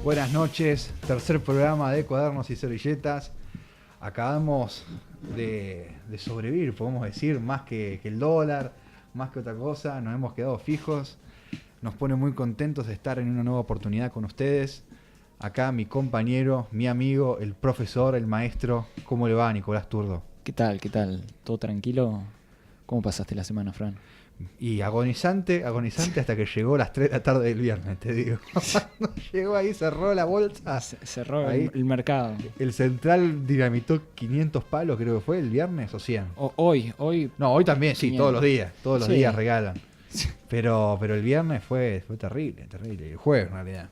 Buenas noches, tercer programa de Cuadernos y Servilletas. Acabamos de sobrevivir, podemos decir, más que el dólar, más que otra cosa. Nos hemos quedado fijos. Nos pone muy contentos de estar en una nueva oportunidad con ustedes. Acá mi compañero, mi amigo, el profesor, el maestro. ¿Cómo le va, Nicolás Turdo? ¿Qué tal? ¿Qué tal? ¿Todo tranquilo? ¿Cómo pasaste la semana, Fran? Y agonizante hasta que llegó las 3 de la tarde del viernes, te digo. Cuando llegó ahí, cerró la bolsa. Cerró ahí, el mercado. El Central dinamitó 500 palos, creo que fue, el viernes o 100. Hoy. No, hoy también, sí, 500. Todos los Sí. días regalan. Pero el viernes fue terrible. El jueves, en realidad.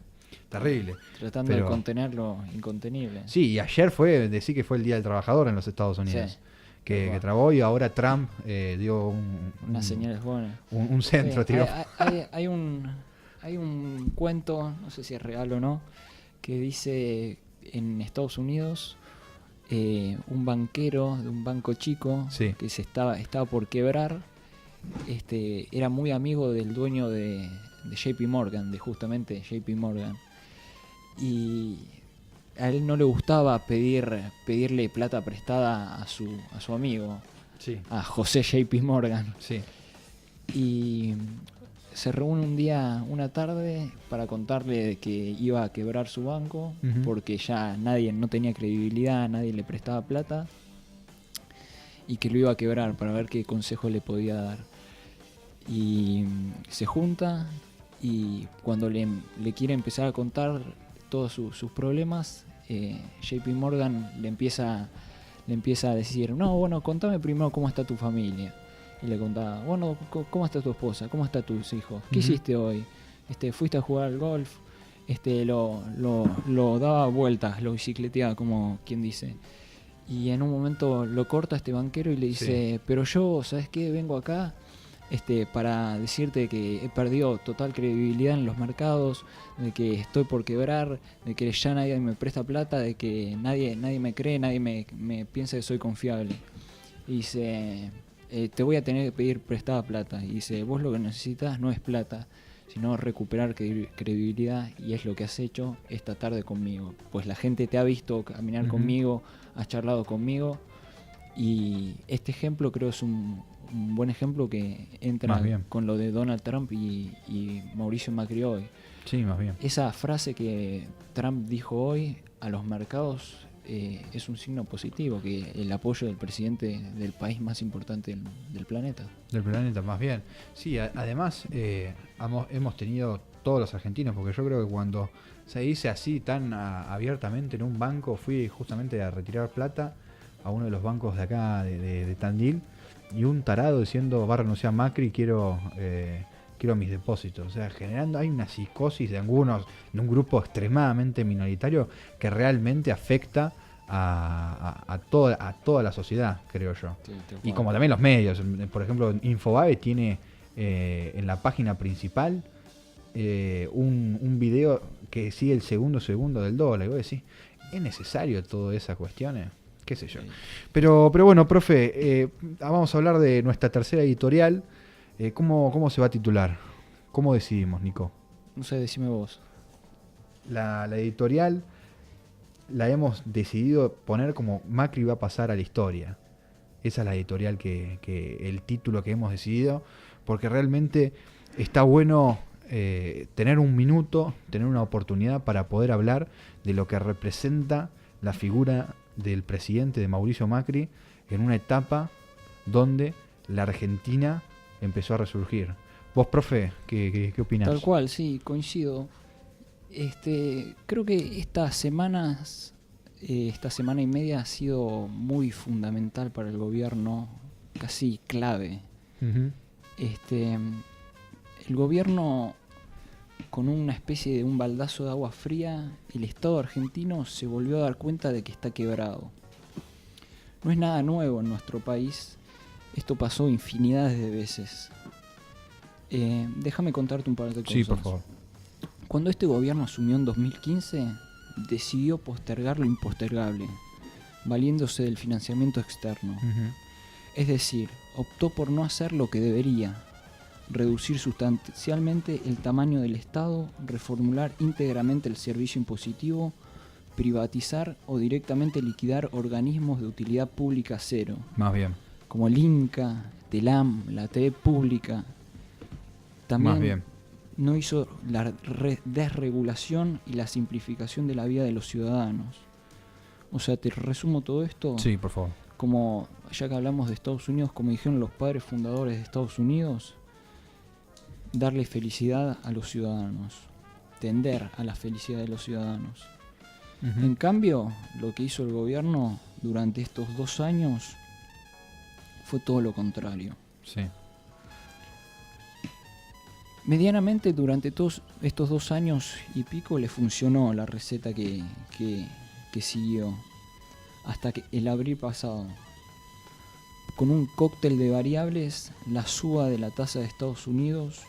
Terrible. Tratando de contener lo incontenible. Sí, y ayer decir que fue el Día del Trabajador en los Estados Unidos. Sí. Que trabó, y ahora Trump dio unas señales buenas. Un centro, sí, tiró. Hay un cuento, no sé si es real o no, que dice en Estados Unidos un banquero de un banco chico, sí, que estaba por quebrar, era muy amigo del dueño de JP Morgan, justamente JP Morgan, y a él no le gustaba pedirle plata prestada a su amigo, sí, a José JP Morgan. Sí. Y se reúne una tarde para contarle de que iba a quebrar su banco, porque ya no tenía credibilidad, nadie le prestaba plata, y que lo iba a quebrar, para ver qué consejo le podía dar. Y se junta, y cuando le quiere empezar a contar todos sus problemas, JP Morgan le empieza a decir: no, bueno, contame primero cómo está tu familia. Y le contaba: bueno, ¿cómo está tu esposa? ¿Cómo están tus hijos? ¿Qué hiciste hoy? ¿Fuiste a jugar al golf? Lo daba vueltas, lo bicicleteaba, como quien dice. Y en un momento lo corta este banquero y le dice: sí. Pero yo, ¿sabes qué? Vengo acá para decirte que he perdido total credibilidad en los mercados, de que estoy por quebrar, de que ya nadie me presta plata, de que nadie me cree, nadie me piensa que soy confiable. Y dice: te voy a tener que pedir prestada plata. Y dice: vos lo que necesitas no es plata, sino recuperar credibilidad, y es lo que has hecho esta tarde conmigo. Pues la gente te ha visto caminar conmigo, has charlado conmigo, y este ejemplo creo es un buen ejemplo que entra con lo de Donald Trump y Mauricio Macri hoy. Sí, más bien. Esa frase que Trump dijo hoy a los mercados es un signo positivo, que el apoyo del presidente del país más importante del planeta. Del planeta, más bien. Sí, además hemos tenido todos los argentinos, porque yo creo que cuando se dice así tan abiertamente en un banco, fui justamente a retirar plata a uno de los bancos de acá de Tandil, y un tarado diciendo: va a renunciar Macri, quiero mis depósitos. O sea, generando, hay una psicosis de algunos, de un grupo extremadamente minoritario, que realmente afecta a toda la sociedad, creo yo. Sí, y como también los medios. Por ejemplo, Infobae tiene en la página principal un video que sigue el segundo del dólar. Y vos decís: ¿es necesario todas esas cuestiones? Qué sé yo. Sí. Pero bueno, profe, vamos a hablar de nuestra tercera editorial. ¿Cómo se va a titular? ¿Cómo decidimos, Nico? No sé, decime vos. La editorial la hemos decidido poner como Macri va a pasar a la historia. Esa es la editorial el título que hemos decidido, porque realmente está bueno tener un minuto, tener una oportunidad para poder hablar de lo que representa la figura del presidente, de Mauricio Macri, en una etapa donde la Argentina empezó a resurgir. Vos, profe, ¿qué opinás? Tal cual, sí, coincido. Creo que esta semana y media ha sido muy fundamental para el gobierno, casi clave. El gobierno, con una especie de un baldazo de agua fría, el Estado argentino se volvió a dar cuenta de que está quebrado. No es nada nuevo en nuestro país, esto pasó infinidades de veces. Déjame contarte un par de cosas. Sí, por favor. Cuando este gobierno asumió en 2015, decidió postergar lo impostergable, valiéndose del financiamiento externo. Es decir, optó por no hacer lo que debería, reducir sustancialmente el tamaño del Estado, reformular íntegramente el servicio impositivo, privatizar o directamente liquidar organismos de utilidad pública cero, Más bien. como el INCA, TELAM, la TV pública. También Más bien. no hizo la desregulación y la simplificación de la vida de los ciudadanos. O sea, te resumo todo esto. Sí, por favor. Como, ya que hablamos de Estados Unidos, como dijeron los padres fundadores de Estados Unidos, darle felicidad a los ciudadanos, tender a la felicidad de los ciudadanos. En cambio, lo que hizo el gobierno durante estos 2 años fue todo lo contrario. Sí. Medianamente durante todos estos 2 años y pico le funcionó la receta que siguió hasta que el abril pasado. Con un cóctel de variables, la suba de la tasa de Estados Unidos,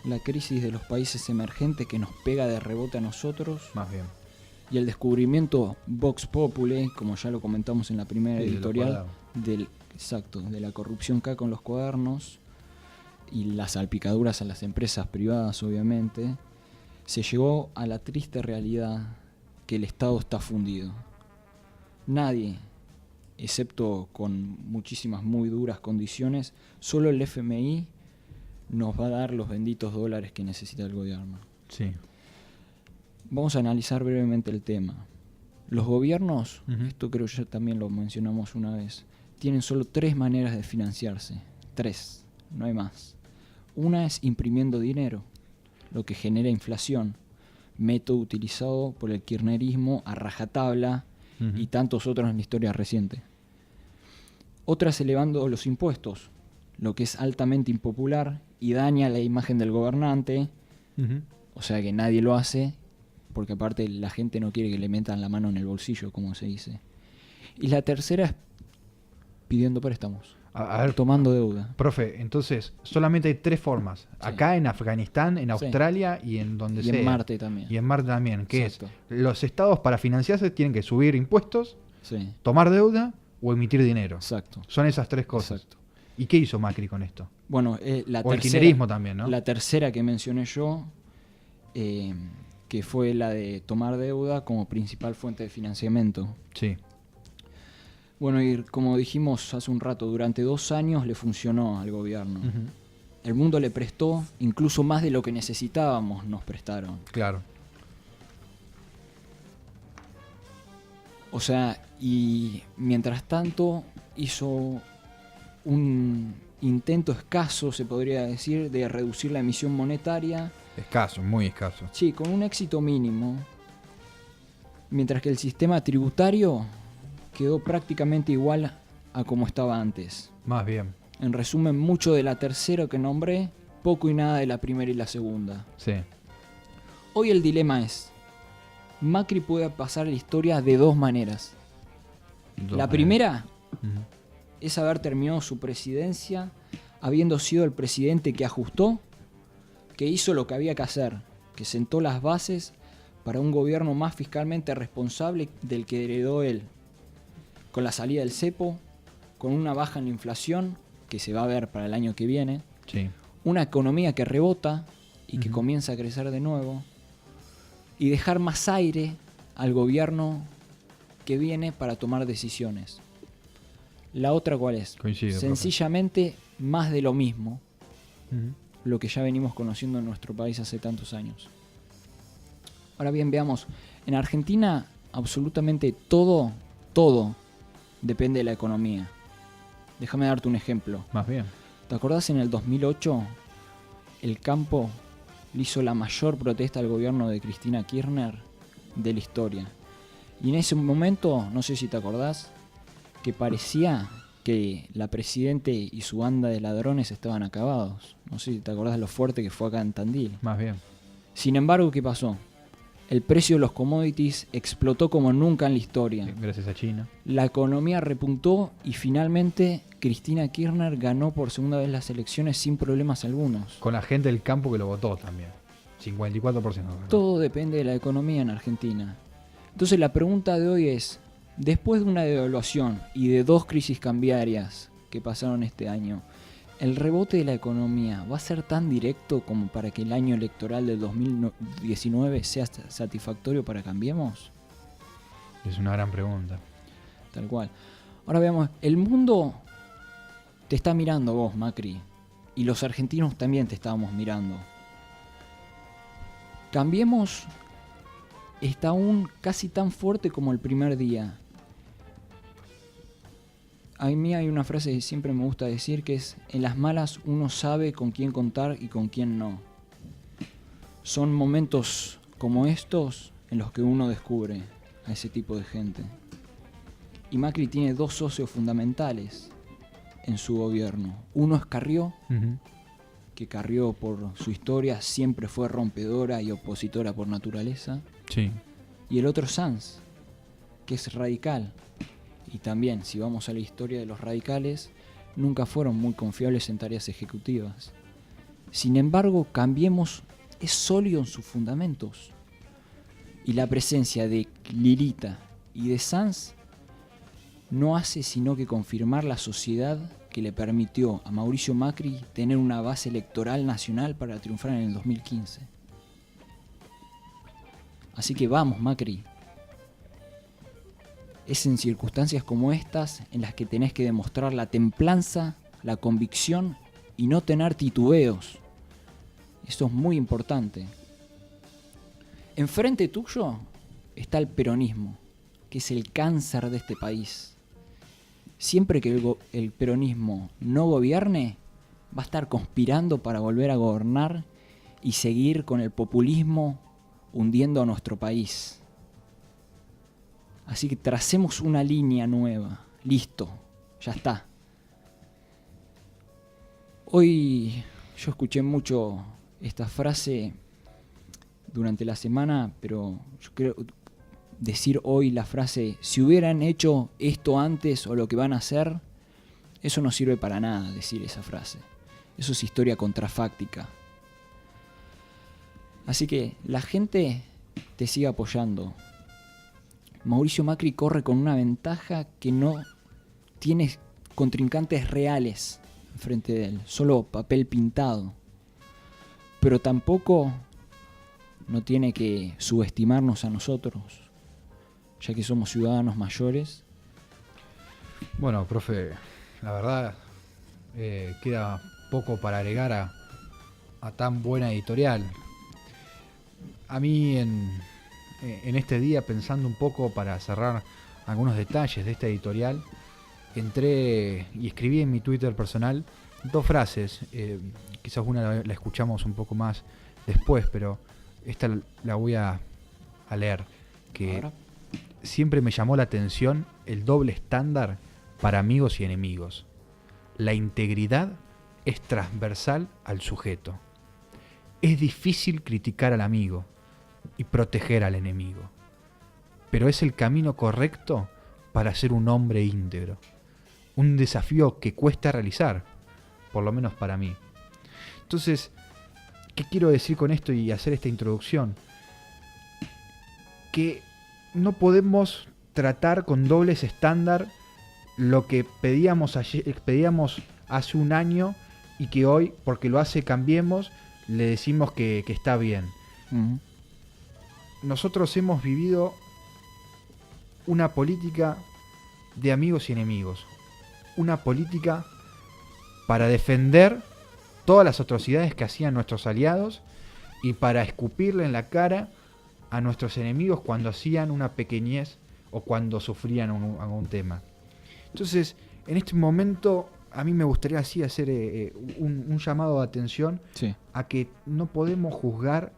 la crisis de los países emergentes que nos pega de rebote a nosotros, Más bien. y el descubrimiento Vox Populi, como ya lo comentamos en la primera Sí, de los editorial, cuadernos. de la corrupción que hay con los cuadernos y las salpicaduras a las empresas privadas, obviamente, se llegó a la triste realidad que el Estado está fundido. Nadie, excepto con muchísimas muy duras condiciones, solo el FMI nos va a dar los benditos dólares que necesita el gobierno. Sí. Vamos a analizar brevemente el tema. Los gobiernos, Ujú. esto creo que ya también lo mencionamos una vez, tienen solo 3 maneras de financiarse. 3, no hay más. Una es imprimiendo dinero, lo que genera inflación, método utilizado por el kirchnerismo a rajatabla Ujú. y tantos otros en la historia reciente. Otra es elevando los impuestos, lo que es altamente impopular y daña la imagen del gobernante, Ujú. o sea que nadie lo hace, porque aparte la gente no quiere que le metan la mano en el bolsillo, como se dice. Y la tercera es pidiendo préstamos, A ver, tomando deuda. profe, entonces solamente hay 3 formas. Acá en Afganistán, en Sí. Australia y en donde Y sea. en Marte también. Y en Marte también. Que Exacto. es, los estados para financiarse tienen que subir impuestos, Sí, tomar deuda o emitir dinero. exacto. Son esas 3 cosas. Exacto. ¿Y qué hizo Macri con esto? Bueno, la O el tercera, kirchnerismo también, ¿no? la tercera que mencioné yo, que fue la de tomar deuda como principal fuente de financiamiento. Sí. Bueno, y como dijimos hace un rato, durante 2 años le funcionó al gobierno. Ujú. El mundo le prestó, incluso más de lo que necesitábamos nos prestaron. Claro. O sea, y mientras tanto hizo un intento escaso, se podría decir, de reducir la emisión monetaria. Escaso, muy escaso. Sí, con un éxito mínimo. Mientras que el sistema tributario quedó prácticamente igual a como estaba antes. Más bien. En resumen, mucho de la tercera que nombré, poco y nada de la primera y la segunda. Sí. Hoy el dilema es, Macri puede pasar a la historia de 2 maneras. La primera Ujú. es haber terminado su presidencia habiendo sido el presidente que ajustó, que hizo lo que había que hacer, que sentó las bases para un gobierno más fiscalmente responsable del que heredó él, con la salida del cepo, con una baja en la inflación, que se va a ver para el año que viene, Sí. una economía que rebota y que Ujú. comienza a crecer de nuevo, y dejar más aire al gobierno que viene para tomar decisiones. La otra, ¿cuál es? Coincido, Sencillamente más de lo mismo, Ujú. lo que ya venimos conociendo en nuestro país hace tantos años. Ahora bien, veamos, en Argentina absolutamente todo depende de la economía. Déjame darte un ejemplo. Más bien. ¿Te acordás en el 2008? El campo le hizo la mayor protesta al gobierno de Cristina Kirchner de la historia. Y en ese momento, no sé si te acordás, que parecía que la Presidente y su banda de ladrones estaban acabados. No sé si te acordás de lo fuerte que fue acá en Tandil. Más bien. Sin embargo, ¿qué pasó? El precio de los commodities explotó como nunca en la historia. Gracias a China. La economía repuntó y finalmente Cristina Kirchner ganó por segunda vez las elecciones sin problemas algunos. Con la gente del campo que lo votó también. 54%. ¿verdad? Todo depende de la economía en Argentina. Entonces la pregunta de hoy es, después de una devaluación y de 2 crisis cambiarias que pasaron este año, ¿el rebote de la economía va a ser tan directo como para que el año electoral del 2019 sea satisfactorio para Cambiemos? Es una gran pregunta. Tal cual. Ahora veamos, el mundo te está mirando vos, Macri, y los argentinos también te estábamos mirando. Cambiemos está aún casi tan fuerte como el primer día. A mí hay una frase que siempre me gusta decir, que es: en las malas uno sabe con quién contar y con quién no. Son momentos como estos en los que uno descubre a ese tipo de gente. Y Macri tiene dos socios fundamentales en su gobierno. Uno es Carrió, que Carrió por su historia siempre fue rompedora y opositora por naturaleza. Sí. Y el otro Sanz, que es radical. Y también, si vamos a la historia de los radicales, nunca fueron muy confiables en tareas ejecutivas. Sin embargo, Cambiemos es sólido en sus fundamentos. Y la presencia de Lilita y de Sanz no hace sino que confirmar la sociedad que le permitió a Mauricio Macri tener una base electoral nacional para triunfar en el 2015. Así que vamos, Macri. Es en circunstancias como estas en las que tenés que demostrar la templanza, la convicción y no tener titubeos. Eso es muy importante. Enfrente tuyo está el peronismo, que es el cáncer de este país. Siempre que el peronismo no gobierne, va a estar conspirando para volver a gobernar y seguir con el populismo hundiendo a nuestro país. Así que tracemos una línea nueva. Listo, ya está. Hoy yo escuché mucho esta frase durante la semana, pero yo creo decir hoy la frase: si hubieran hecho esto antes o lo que van a hacer, eso no sirve para nada, decir esa frase. Eso es historia contrafáctica. Así que la gente te sigue apoyando. Mauricio Macri corre con una ventaja que no tiene contrincantes reales enfrente de él, solo papel pintado. Pero tampoco no tiene que subestimarnos a nosotros, ya que somos ciudadanos mayores. Bueno, profe, la verdad queda poco para agregar a tan buena editorial. A mí en este día, pensando un poco para cerrar algunos detalles de esta editorial, entré y escribí en mi Twitter personal dos frases. Quizás una la escuchamos un poco más después, pero esta la voy a leer. Que ahora, siempre me llamó la atención el doble estándar para amigos y enemigos. La integridad es transversal al sujeto. Es difícil criticar al amigo y proteger al enemigo, pero es el camino correcto para ser un hombre íntegro. Un desafío que cuesta realizar, por lo menos para mí. Entonces, ¿qué quiero decir con esto y hacer esta introducción? Que no podemos tratar con dobles estándar lo que pedíamos hace un año y que hoy, porque lo hace Cambiemos, le decimos que está bien. Uh-huh. Nosotros hemos vivido una política de amigos y enemigos. Una política para defender todas las atrocidades que hacían nuestros aliados y para escupirle en la cara a nuestros enemigos cuando hacían una pequeñez o cuando sufrían algún tema. Entonces, en este momento, a mí me gustaría así hacer un llamado de atención, sí, a que no podemos juzgar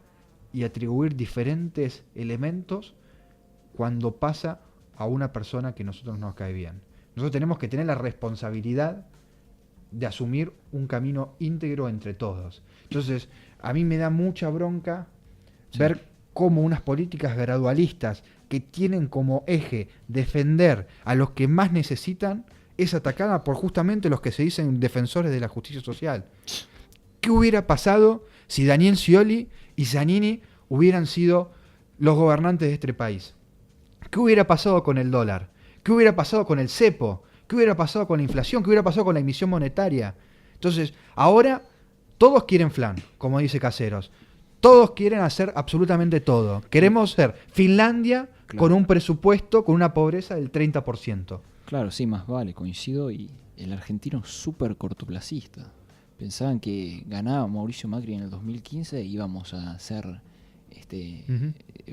y atribuir diferentes elementos cuando pasa a una persona que a nosotros nos cae bien. Nosotros tenemos que tener la responsabilidad de asumir un camino íntegro entre todos. Entonces, a mí me da mucha bronca, sí, ver cómo unas políticas gradualistas que tienen como eje defender a los que más necesitan es atacada por justamente los que se dicen defensores de la justicia social. ¿Qué hubiera pasado si Daniel Scioli y Zanini hubieran sido los gobernantes de este país? ¿Qué hubiera pasado con el dólar? ¿Qué hubiera pasado con el cepo? ¿Qué hubiera pasado con la inflación? ¿Qué hubiera pasado con la emisión monetaria? Entonces, ahora todos quieren flan, como dice Caseros. Todos quieren hacer absolutamente todo. Queremos ser Finlandia con un presupuesto, con una pobreza del 30%. Claro, sí, más vale, coincido. Y el argentino es súper cortoplacista. Pensaban que ganaba Mauricio Macri en el 2015 y íbamos a ser...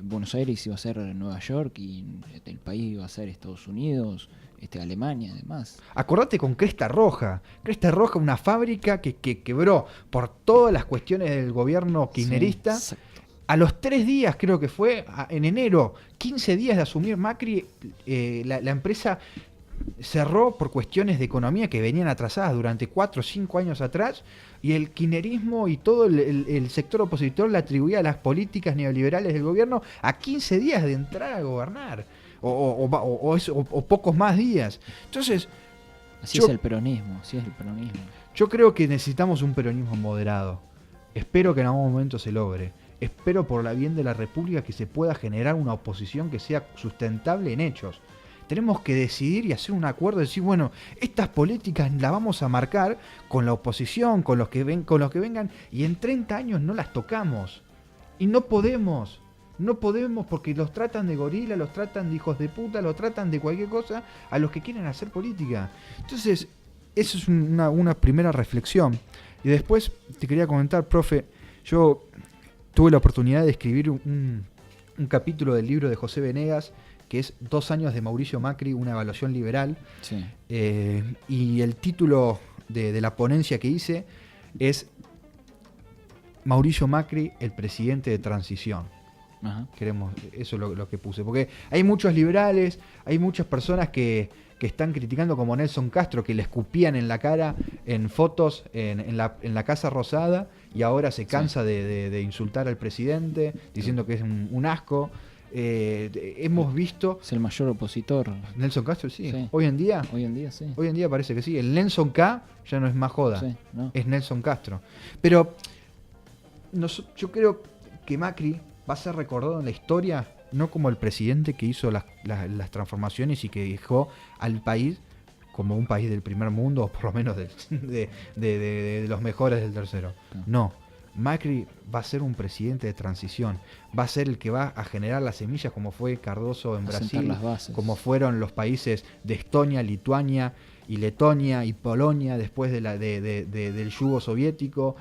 Buenos Aires iba a ser Nueva York y el país iba a ser Estados Unidos, Alemania, además. Acordate con Cresta Roja. Cresta Roja, una fábrica que quebró por todas las cuestiones del gobierno kirchnerista. Sí, a los 3 días, creo que fue, en enero, 15 días de asumir Macri, la empresa cerró por cuestiones de economía que venían atrasadas durante 4 o 5 años atrás, y el kirchnerismo y todo el sector opositor le atribuía a las políticas neoliberales del gobierno a 15 días de entrar a gobernar, o pocos más días. Entonces, así es el peronismo. Yo creo que necesitamos un peronismo moderado. Espero que en algún momento se logre. Espero por la bien de la República que se pueda generar una oposición que sea sustentable en hechos. Tenemos que decidir y hacer un acuerdo, decir, bueno, estas políticas las vamos a marcar con la oposición, con los que vengan, y en 30 años no las tocamos. Y no podemos porque los tratan de gorila, los tratan de hijos de puta, los tratan de cualquier cosa a los que quieren hacer política. Entonces, eso es una primera reflexión. Y después te quería comentar, profe, yo tuve la oportunidad de escribir un capítulo del libro de José Venegas, que es 2 años de Mauricio Macri, una evaluación liberal. Sí. Y el título de la ponencia que hice es Mauricio Macri, el presidente de transición. Ajá. Eso es lo que puse. Porque hay muchos liberales, hay muchas personas que están criticando, como Nelson Castro, que le escupían en la cara en fotos en la Casa Rosada, y ahora se cansa de insultar al presidente, diciendo que es un asco. Hemos visto... Es el mayor opositor. Nelson Castro, sí. Hoy en día sí. Hoy en día parece que sí. El Nelson K ya no es más joda. Sí, no. Es Nelson Castro. Pero yo creo que Macri va a ser recordado en la historia no como el presidente que hizo las transformaciones y que dejó al país como un país del primer mundo, o por lo menos de los mejores del tercero. No. Macri va a ser un presidente de transición, va a ser el que va a generar las semillas, como fue Cardoso en Brasil, como fueron los países de Estonia, Lituania y Letonia y Polonia después del yugo soviético.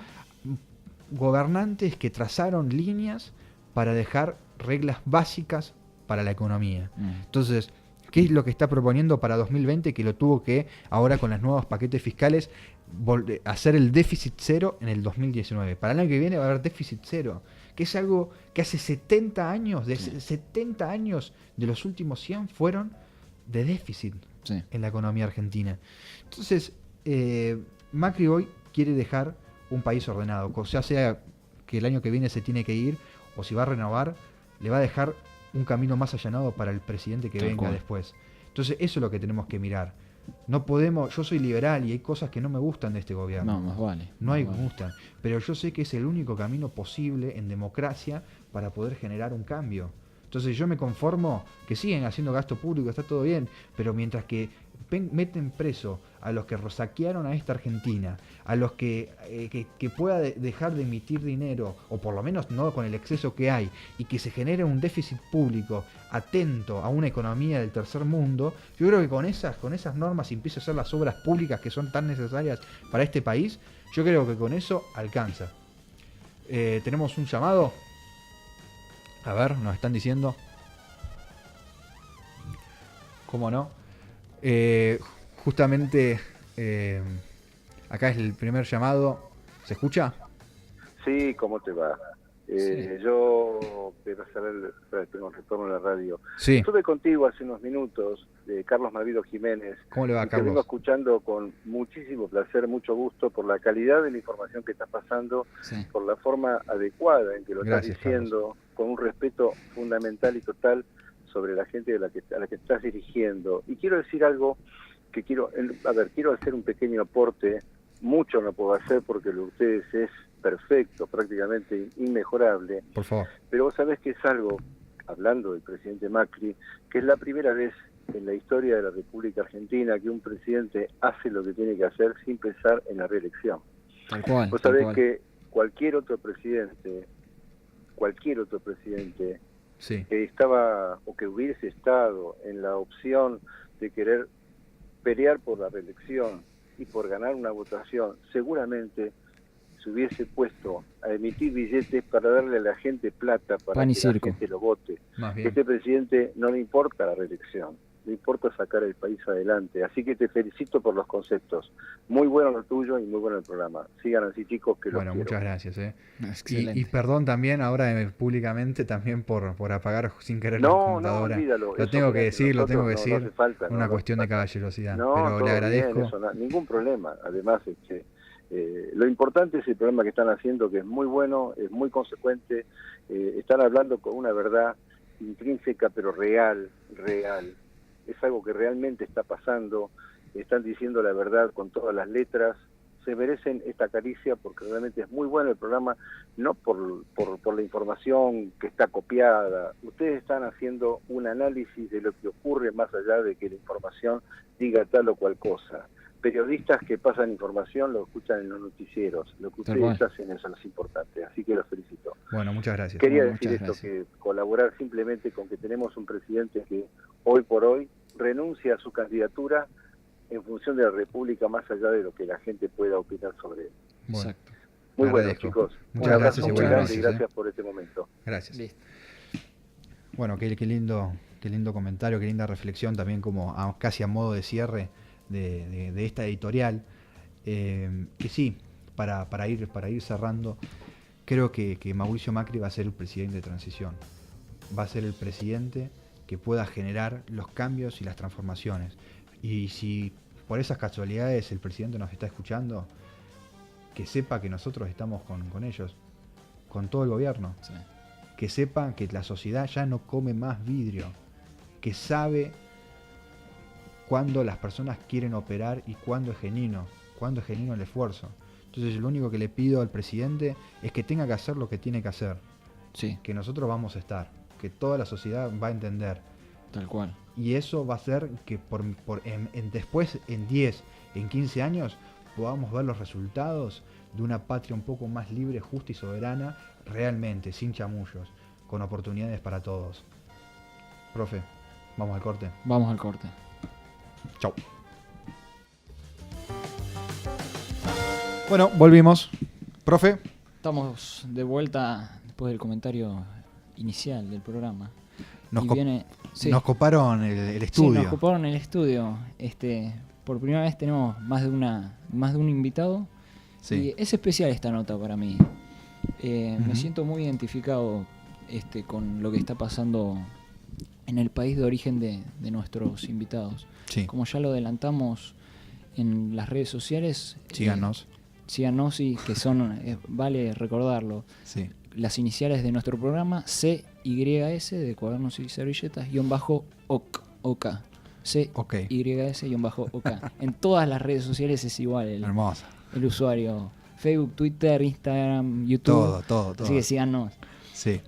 Gobernantes que trazaron líneas para dejar reglas básicas para la economía. Entonces, ¿qué es lo que está proponiendo para 2020? Que lo tuvo que, ahora con los nuevos paquetes fiscales, hacer el déficit cero en el 2019. Para el año que viene va a haber déficit cero, que es algo que hace 70 años, 70 años de los últimos 100 fueron de déficit en la economía argentina. Entonces, Macri hoy quiere dejar un país ordenado, o sea que el año que viene se tiene que ir, o si va a renovar, le va a dejar un camino más allanado para el presidente que venga después. Entonces, eso es lo que tenemos que mirar. No podemos, yo soy liberal y hay cosas que no me gustan de este gobierno. No, más vale. No me gustan. Pero yo sé que es el único camino posible en democracia para poder generar un cambio. Entonces yo me conformo que siguen haciendo gasto público, está todo bien, pero mientras que meten preso a los que saquearon a esta Argentina, a los que pueda dejar de emitir dinero, o por lo menos no con el exceso que hay, y que se genere un déficit público atento a una economía del tercer mundo, yo creo que con esas normas, y empieza a hacer las obras públicas que son tan necesarias para este país, yo creo que con eso alcanza. Tenemos un llamado. A ver, nos están diciendo. ¿Cómo no? Justamente acá es el primer llamado. ¿Se escucha? Sí, ¿cómo te va? Yo quiero saber, tengo un retorno a la radio. Sí. Estuve contigo hace unos minutos, Carlos Malvido Jiménez. ¿Cómo le va, Carlos? Te vengo escuchando con muchísimo placer, mucho gusto, por la calidad de la información que estás pasando, por la forma adecuada en que lo estás diciendo, Carlos, con un respeto fundamental y total sobre la gente a la que estás dirigiendo. Y quiero decir algo que quiero hacer un pequeño aporte. Mucho no puedo hacer porque lo de ustedes es perfecto, prácticamente inmejorable. Por favor. Pero vos sabés que es algo, hablando del presidente Macri, que es la primera vez en la historia de la República Argentina que un presidente hace lo que tiene que hacer sin pensar en la reelección. Tal cual. Vos sabés que cualquier otro presidente sí, que estaba o que hubiese estado en la opción de querer pelear por la reelección y por ganar una votación, seguramente se hubiese puesto a emitir billetes para darle a la gente plata para que la gente lo vote. Más bien. Este presidente no le importa la reelección, le importa sacar el país adelante. Así que te felicito por los conceptos. Muy bueno lo tuyo y muy bueno el programa. Sigan así, chicos, que bueno, los quiero. muchas gracias. Y perdón también ahora públicamente también por apagar sin querer la computadora. No, olvídalo. Lo tengo que decir. No hace falta, una cuestión de caballerosidad. No, pero le agradezco. Bien, eso, ningún problema. Además, lo importante es el programa que están haciendo, que es muy bueno, es muy consecuente. Están hablando con una verdad intrínseca, pero real. Es algo que realmente está pasando. Están diciendo la verdad con todas las letras. Se merecen esta caricia porque realmente es muy bueno el programa, no por la información que está copiada. Ustedes están haciendo un análisis de lo que ocurre más allá de que la información diga tal o cual cosa. Periodistas que pasan información lo escuchan en los noticieros. Lo que ustedes hacen eso es importante, así que los felicito. Bueno, muchas gracias. Quería decir esto, que colaborar simplemente con que tenemos un presidente que hoy por hoy renuncia a su candidatura en función de la República, más allá de lo que la gente pueda opinar sobre él. Bueno, exacto. Muy bueno, chicos. Muchas gracias y gracias por este momento. Gracias. Listo. Bueno, qué lindo comentario, qué linda reflexión también, como casi a modo de cierre de esta editorial. Que sí, para ir cerrando, creo que Mauricio Macri va a ser el presidente de transición. Va a ser el presidente que pueda generar los cambios y las transformaciones. Y si por esas casualidades el presidente nos está escuchando, que sepa que nosotros estamos con ellos, con todo el gobierno. Sí. Que sepa que la sociedad ya no come más vidrio, que sabe cuándo las personas quieren operar y cuándo es genuino el esfuerzo. Entonces lo único que le pido al presidente es que tenga que hacer lo que tiene que hacer. Sí. Que nosotros vamos a estar, que toda la sociedad va a entender. Tal cual. Y eso va a hacer que después, en 10, en 15 años, podamos ver los resultados de una patria un poco más libre, justa y soberana, realmente, sin chamullos, con oportunidades para todos. Profe, ¿vamos al corte? Vamos al corte. Chau. Bueno, volvimos. Profe. Estamos de vuelta después del comentario inicial del programa. Nos coparon el estudio. Sí, nos coparon el estudio. Por primera vez tenemos más de un invitado. Sí. Y es especial esta nota para mí. Me siento muy identificado con lo que está pasando en el país de origen de nuestros invitados. Sí. Como ya lo adelantamos en las redes sociales. Síganos y que son, vale recordarlo. Sí. Las iniciales de nuestro programa, CYS, de Cuadernos y Servilletas, _OK. CYS-OK. En todas las redes sociales es igual el usuario. Facebook, Twitter, Instagram, YouTube. Todo. Así que síganos. Sí.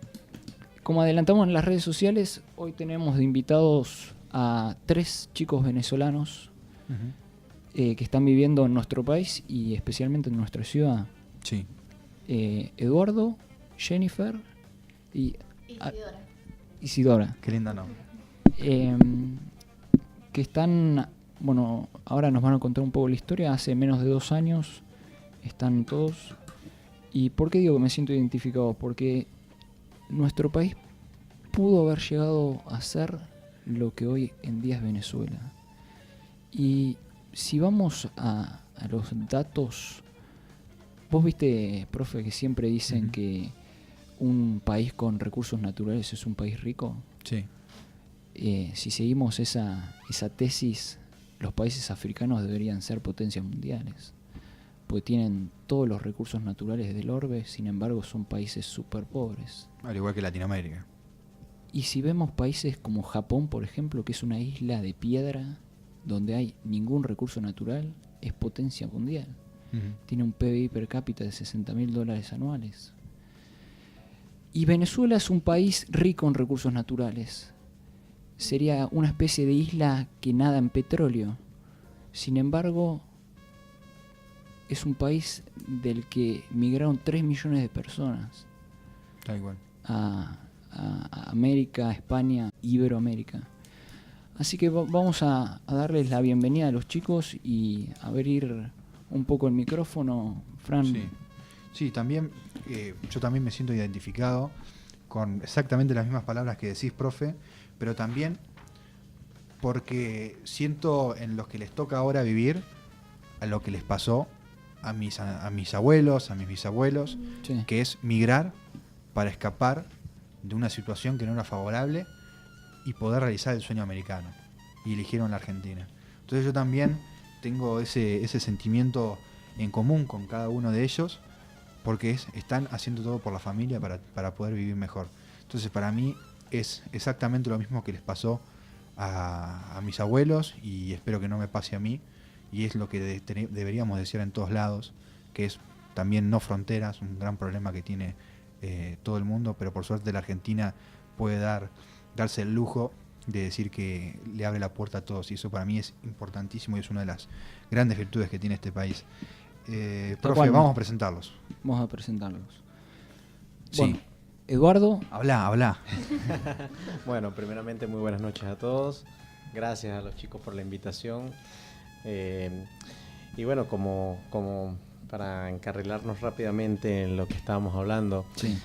Como adelantamos en las redes sociales, hoy tenemos de invitados a 3 chicos venezolanos que están viviendo en nuestro país y especialmente en nuestra ciudad. Sí. Eduardo, Jennifer y Isidora. Qué linda nombre. Que están, bueno, ahora nos van a contar un poco la historia. Hace menos de 2 años están todos. ¿Y por qué digo que me siento identificado? Porque nuestro país pudo haber llegado a ser lo que hoy en día es Venezuela. Y si vamos a los datos, vos viste, profe, que siempre dicen que un país con recursos naturales es un país rico. Sí. Si seguimos esa tesis, los países africanos deberían ser potencias mundiales, porque tienen todos los recursos naturales del orbe, sin embargo son países súper pobres. Al igual que Latinoamérica. Y si vemos países como Japón, por ejemplo, que es una isla de piedra donde hay ningún recurso natural, es potencia mundial. Tiene un PBI per cápita de $60.000 anuales. Y Venezuela es un país rico en recursos naturales. sería una especie de isla que nada en petróleo. Sin embargo, es un país del que migraron 3 millones de personas. Tal cual. A América, a España, Iberoamérica. Así que vamos a darles la bienvenida a los chicos y abrir un poco el micrófono, Fran. Sí, también yo también me siento identificado con exactamente las mismas palabras que decís, profe, pero también porque siento en los que les toca ahora vivir a lo que les pasó a mis abuelos, a mis bisabuelos, sí, que es migrar para escapar de una situación que no era favorable y poder realizar el sueño americano. Y eligieron la Argentina. Entonces yo también tengo ese sentimiento en común con cada uno de ellos, porque están haciendo todo por la familia para poder vivir mejor. Entonces para mí es exactamente lo mismo que les pasó a mis abuelos, y espero que no me pase a mí, y es lo que deberíamos decir en todos lados, que es también no fronteras, un gran problema que tiene todo el mundo, pero por suerte la Argentina puede darse el lujo de decir que le abre la puerta a todos, y eso para mí es importantísimo y es una de las grandes virtudes que tiene este país. Profe, vamos a presentarlos. Vamos a presentarlos. Sí. Bueno, Eduardo. Habla. Bueno, primeramente muy buenas noches a todos. Gracias a los chicos por la invitación. Y bueno, como para encarrilarnos rápidamente en lo que estábamos hablando, sí,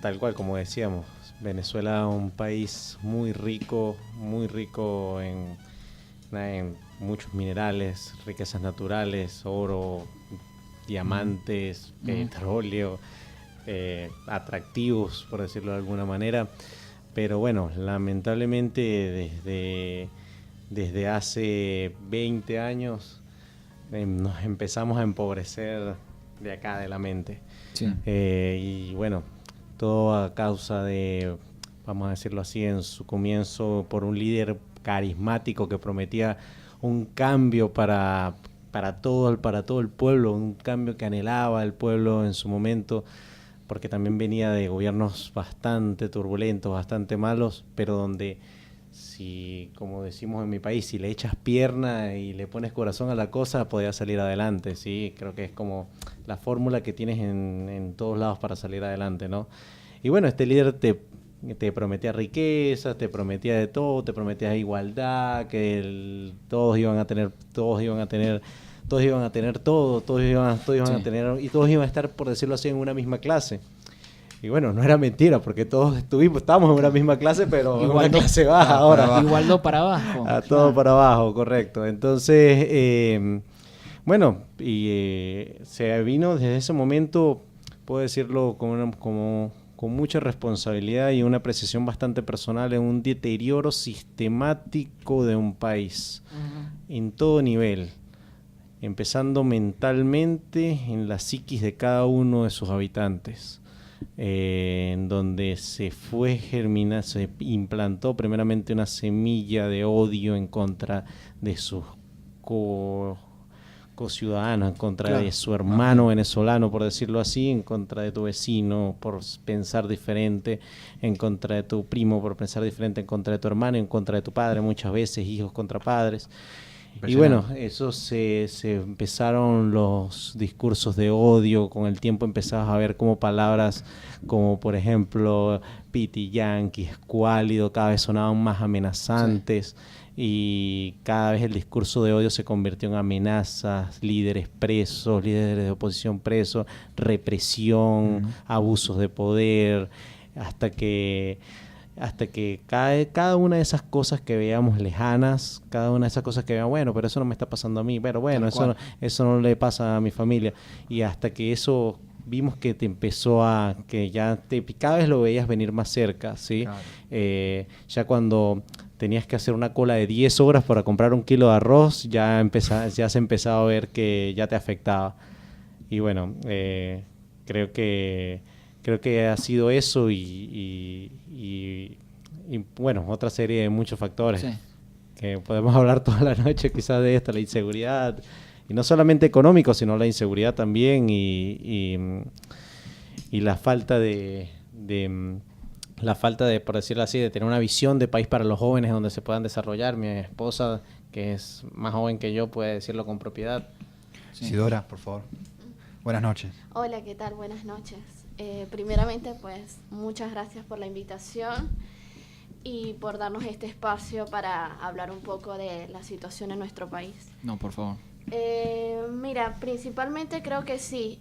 tal cual como decíamos, Venezuela es un país muy rico en muchos minerales, riquezas naturales, oro, diamantes, petróleo, atractivos, por decirlo de alguna manera. Pero bueno, lamentablemente desde hace 20 años nos empezamos a empobrecer de acá de la mente. Sí. Y bueno, todo a causa de, vamos a decirlo así, en su comienzo por un líder carismático que prometía un cambio para todo el pueblo, un cambio que anhelaba el pueblo en su momento, porque también venía de gobiernos bastante turbulentos, bastante malos, pero donde, si, como decimos en mi país, si le echas pierna y le pones corazón a la cosa, podías salir adelante, ¿sí? Creo que es como la fórmula que tienes en todos lados para salir adelante, ¿no? Y bueno, este líder te prometía riquezas, te prometía de todo, te prometía igualdad, que todos iban a tener todo, todos iban a tener y todos iban a estar, por decirlo así, en una misma clase. Y bueno, no era mentira, porque todos estábamos en una misma clase, pero en una clase baja ahora. Igualdad para abajo. A todo para abajo, correcto. Entonces, bueno, y se vino desde ese momento, puedo decirlo con mucha responsabilidad y una apreciación bastante personal, en un deterioro sistemático de un país, en todo nivel. Empezando mentalmente en la psiquis de cada uno de sus habitantes, en donde se implantó primeramente una semilla de odio en contra de sus co-ciudadanos, en contra de su hermano venezolano, por decirlo así, en contra de tu vecino por pensar diferente, en contra de tu primo por pensar diferente, en contra de tu hermano, en contra de tu padre, muchas veces hijos contra padres. Y bueno, eso se empezaron los discursos de odio. Con el tiempo empezabas a ver como palabras como, por ejemplo, piti yanqui, escuálido, cada vez sonaban más amenazantes, y cada vez el discurso de odio se convirtió en amenazas, líderes presos, líderes de oposición presos, represión, abusos de poder, hasta que cada una de esas cosas que veíamos lejanas, cada una de esas cosas que veíamos, bueno, pero eso no me está pasando a mí, pero bueno, eso no le pasa a mi familia, y hasta que eso vimos que te empezó cada vez lo veías venir más cerca, ¿sí? Claro. Ya cuando tenías que hacer una cola de 10 horas para comprar 1 kilo de arroz, ya se empezaba a ver que ya te afectaba. Y bueno, creo que ha sido eso y bueno, otra serie de muchos factores que podemos hablar toda la noche quizás de esto, la inseguridad, y no solamente económico, sino la inseguridad también y la falta de la falta de, por decirlo así, de tener una visión de país para los jóvenes donde se puedan desarrollar. Mi esposa, que es más joven que yo, puede decirlo con propiedad. Sí. Isidora, por favor. Buenas noches. Hola, ¿qué tal? Buenas noches. Primeramente, pues, muchas gracias por la invitación y por darnos este espacio para hablar un poco de la situación en nuestro país. No, por favor. Mira, principalmente creo que sí,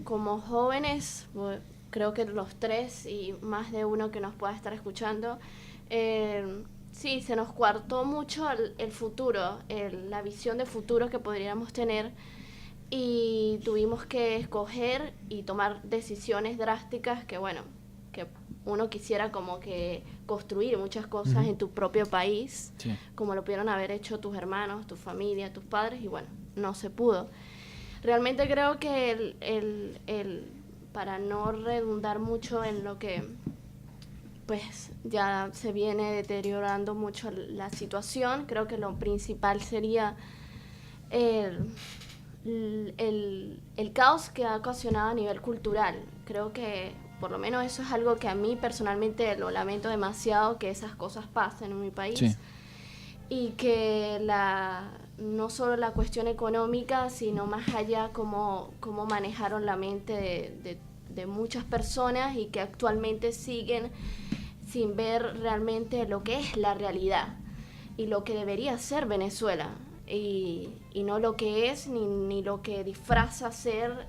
como jóvenes, creo que los tres y más de uno que nos pueda estar escuchando, sí, se nos coartó mucho el futuro, la visión de futuro que podríamos tener, y tuvimos que escoger y tomar decisiones drásticas que, bueno, que uno quisiera como que construir muchas cosas en tu propio país, sí, como lo pudieron haber hecho tus hermanos, tu familia, tus padres, y bueno, no se pudo. Realmente creo que para no redundar mucho en lo que pues ya se viene deteriorando mucho la situación, creo que lo principal sería el caos que ha ocasionado a nivel cultural. Creo que por lo menos eso es algo que a mí personalmente lo lamento demasiado, que esas cosas pasen en mi país. Sí. Y que no solo la cuestión económica, sino más allá cómo manejaron la mente de muchas personas y que actualmente siguen sin ver realmente lo que es la realidad y lo que debería ser Venezuela. Y no lo que es ni lo que disfraza ser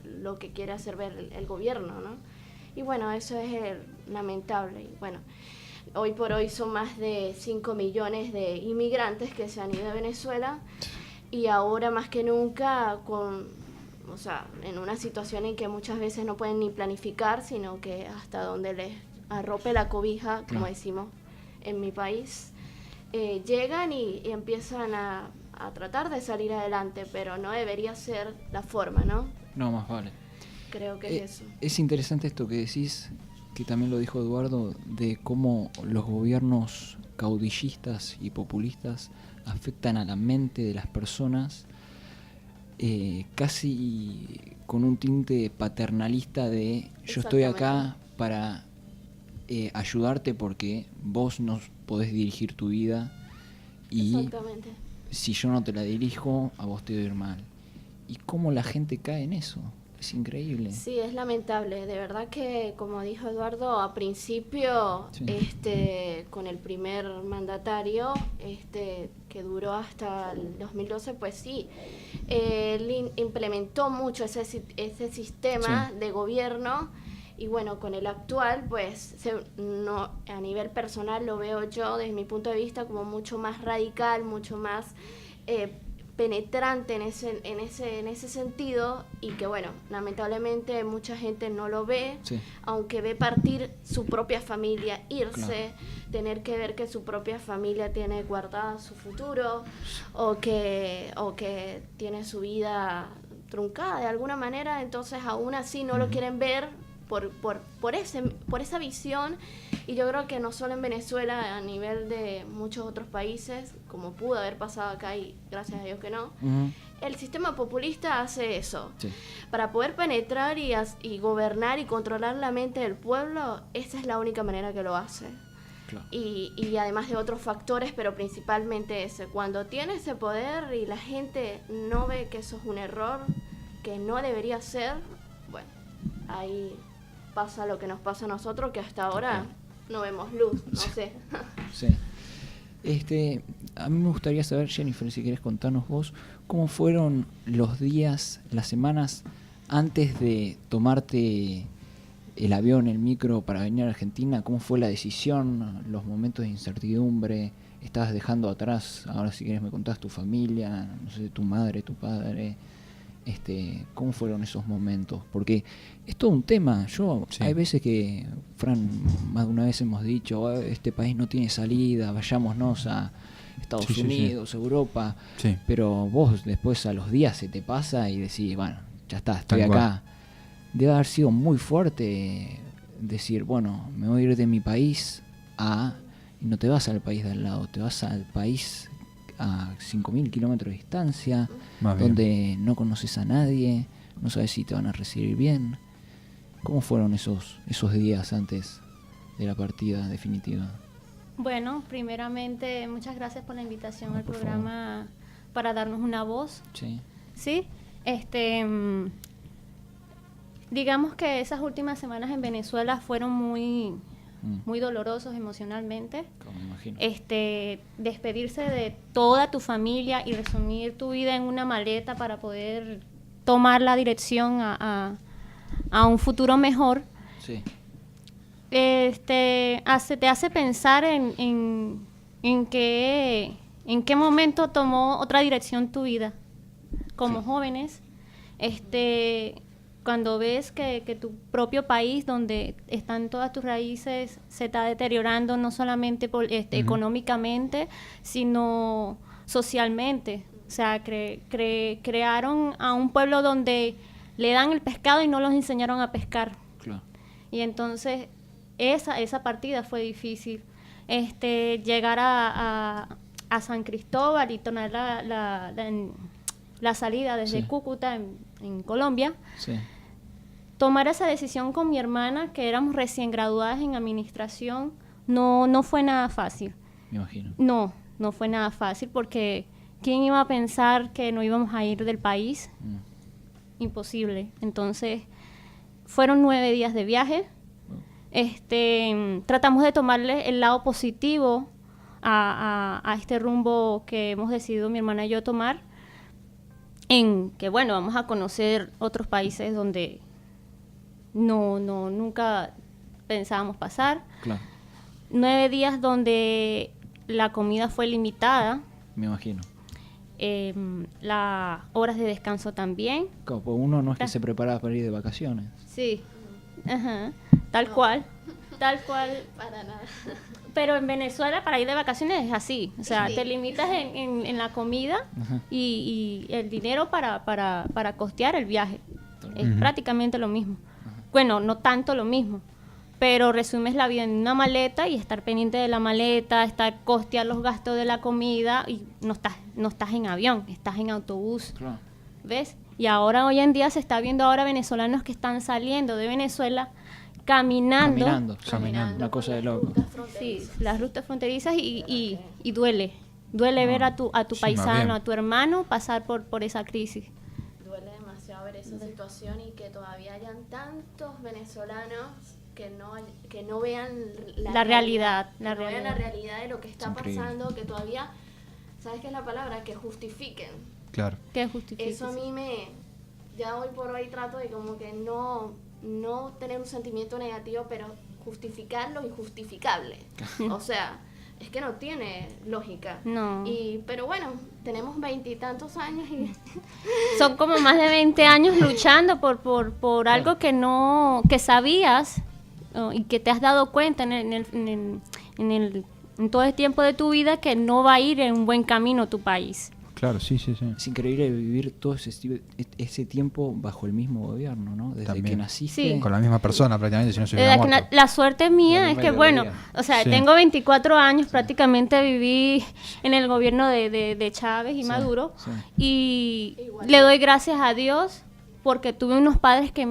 lo que quiere hacer ver el gobierno, ¿no? Y bueno, eso es lamentable. Y bueno, hoy por hoy son más de 5 millones de inmigrantes que se han ido de Venezuela, y ahora más que nunca en una situación en que muchas veces no pueden ni planificar, sino que hasta donde les arrope la cobija, como decimos en mi país, llegan y empiezan a tratar de salir adelante, pero no debería ser la forma, ¿no? No, más vale. Creo que es eso. Es interesante esto que decís, que también lo dijo Eduardo, de cómo los gobiernos caudillistas y populistas afectan a la mente de las personas, casi con un tinte paternalista de yo estoy acá para ayudarte porque vos no podés dirigir tu vida y si yo no te la dirijo, a vos te va a ir mal. Y cómo la gente cae en eso. Es increíble. Sí, es lamentable. De verdad que, como dijo Eduardo, a principio, con el primer mandatario, que duró hasta el 2012, pues sí, él implementó mucho ese sistema de gobierno. Y bueno, con el actual, pues a nivel personal lo veo yo desde mi punto de vista como mucho más radical, mucho más penetrante en ese sentido, y que bueno, lamentablemente mucha gente no lo ve, aunque ve partir su propia familia, irse, tener que ver que su propia familia tiene guardada su futuro o que tiene su vida truncada de alguna manera, entonces aún así no lo quieren ver por esa visión. Y yo creo que no solo en Venezuela, a nivel de muchos otros países, como pudo haber pasado acá, y gracias a Dios que no, el sistema populista hace eso. Para poder penetrar y gobernar y controlar la mente del pueblo, esa es la única manera que lo hace. Y además de otros factores, pero principalmente ese. Cuando tiene ese poder y la gente no ve que eso es un error, que no debería ser, bueno, ahí pasa lo que nos pasa a nosotros, que hasta ahora no vemos luz, no sé. Sí. A mí me gustaría saber, Jennifer, si querés contarnos vos, ¿cómo fueron los días, las semanas antes de tomarte el avión, el micro para venir a Argentina? ¿Cómo fue la decisión, los momentos de incertidumbre? ¿Estabas dejando atrás, ahora si querés me contás, tu familia, no sé, tu madre, tu padre? ¿Cómo fueron esos momentos? Porque es todo un tema. Hay veces que, Fran, más de una vez hemos dicho, este país no tiene salida, vayámonos a Estados Unidos, Europa, pero vos después a los días se te pasa y decís, bueno, ya está, estoy acá. Debe haber sido muy fuerte decir, bueno, me voy a ir de mi país y no te vas al país de al lado, te vas al país a 5.000 kilómetros de distancia, donde no conoces a nadie, no sabes si te van a recibir bien. ¿Cómo fueron esos días antes la partida definitiva? Bueno, primeramente, muchas gracias por la invitación al programa para darnos una voz. Sí. Sí, digamos que esas últimas semanas en Venezuela fueron muy dolorosos emocionalmente. Como me imagino. Despedirse de toda tu familia y resumir tu vida en una maleta para poder tomar la dirección a un futuro mejor. Sí. Te hace pensar en qué momento tomó otra dirección tu vida. Como jóvenes, cuando ves que tu propio país, donde están todas tus raíces, se está deteriorando no solamente económicamente, sino socialmente. O sea, crearon a un pueblo donde le dan el pescado y no los enseñaron a pescar. Claro. Y entonces esa partida fue difícil. Llegar a San Cristóbal y tomar la salida desde Cúcuta en Colombia. Sí. Tomar esa decisión con mi hermana, que éramos recién graduadas en administración, no fue nada fácil. Me imagino. No fue nada fácil porque ¿quién iba a pensar que no íbamos a ir del país? Imposible. Entonces, fueron 9 días de viaje. Tratamos de tomarle el lado positivo a este rumbo que hemos decidido mi hermana y yo tomar, en que bueno, vamos a conocer otros países donde nunca pensábamos pasar. Claro. 9 días donde la comida fue limitada. Me imagino. Las horas de descanso también. Claro, pues uno no es que se prepara para ir de vacaciones. Sí, ajá, tal cual. Para nada. Pero en Venezuela para ir de vacaciones es así, o sea, te limitas en la comida y el dinero para costear el viaje. Es prácticamente lo mismo. Bueno, no tanto lo mismo, pero resumes la vida en una maleta y estar pendiente de la maleta, costear los gastos de la comida, y no estás en avión, estás en autobús. Claro. ¿Ves? Y ahora, hoy en día, se está viendo ahora venezolanos que están saliendo de Venezuela caminando. Una cosa de loco. Sí, las rutas fronterizas y duele ver a tu paisano, a tu hermano pasar por esa crisis. Duele demasiado ver esa situación y que todavía hayan tantos venezolanos que no vean la realidad. No vean la realidad de lo que está pasando, que todavía, ¿sabes qué es la palabra? Que justifiquen. Claro. Que justifiquen. Eso a mí ya hoy por hoy trato de como que no tener un sentimiento negativo, pero justificar lo injustificable. O sea, es que no tiene lógica. No. Pero bueno, tenemos 20 y tantos años y son como más de 20 años luchando por algo que sabías y que te has dado cuenta en todo el tiempo de tu vida que no va a ir en un buen camino tu país. Claro, sí. Es increíble vivir todo ese tiempo bajo el mismo gobierno, ¿no? Desde También. que naciste. Sí. Con la misma persona prácticamente, si no se hubiera muerto. La suerte mía es que, bueno, o sea, tengo 24 años, prácticamente viví en el gobierno de Chávez y Maduro, y le doy gracias a Dios porque tuve unos padres que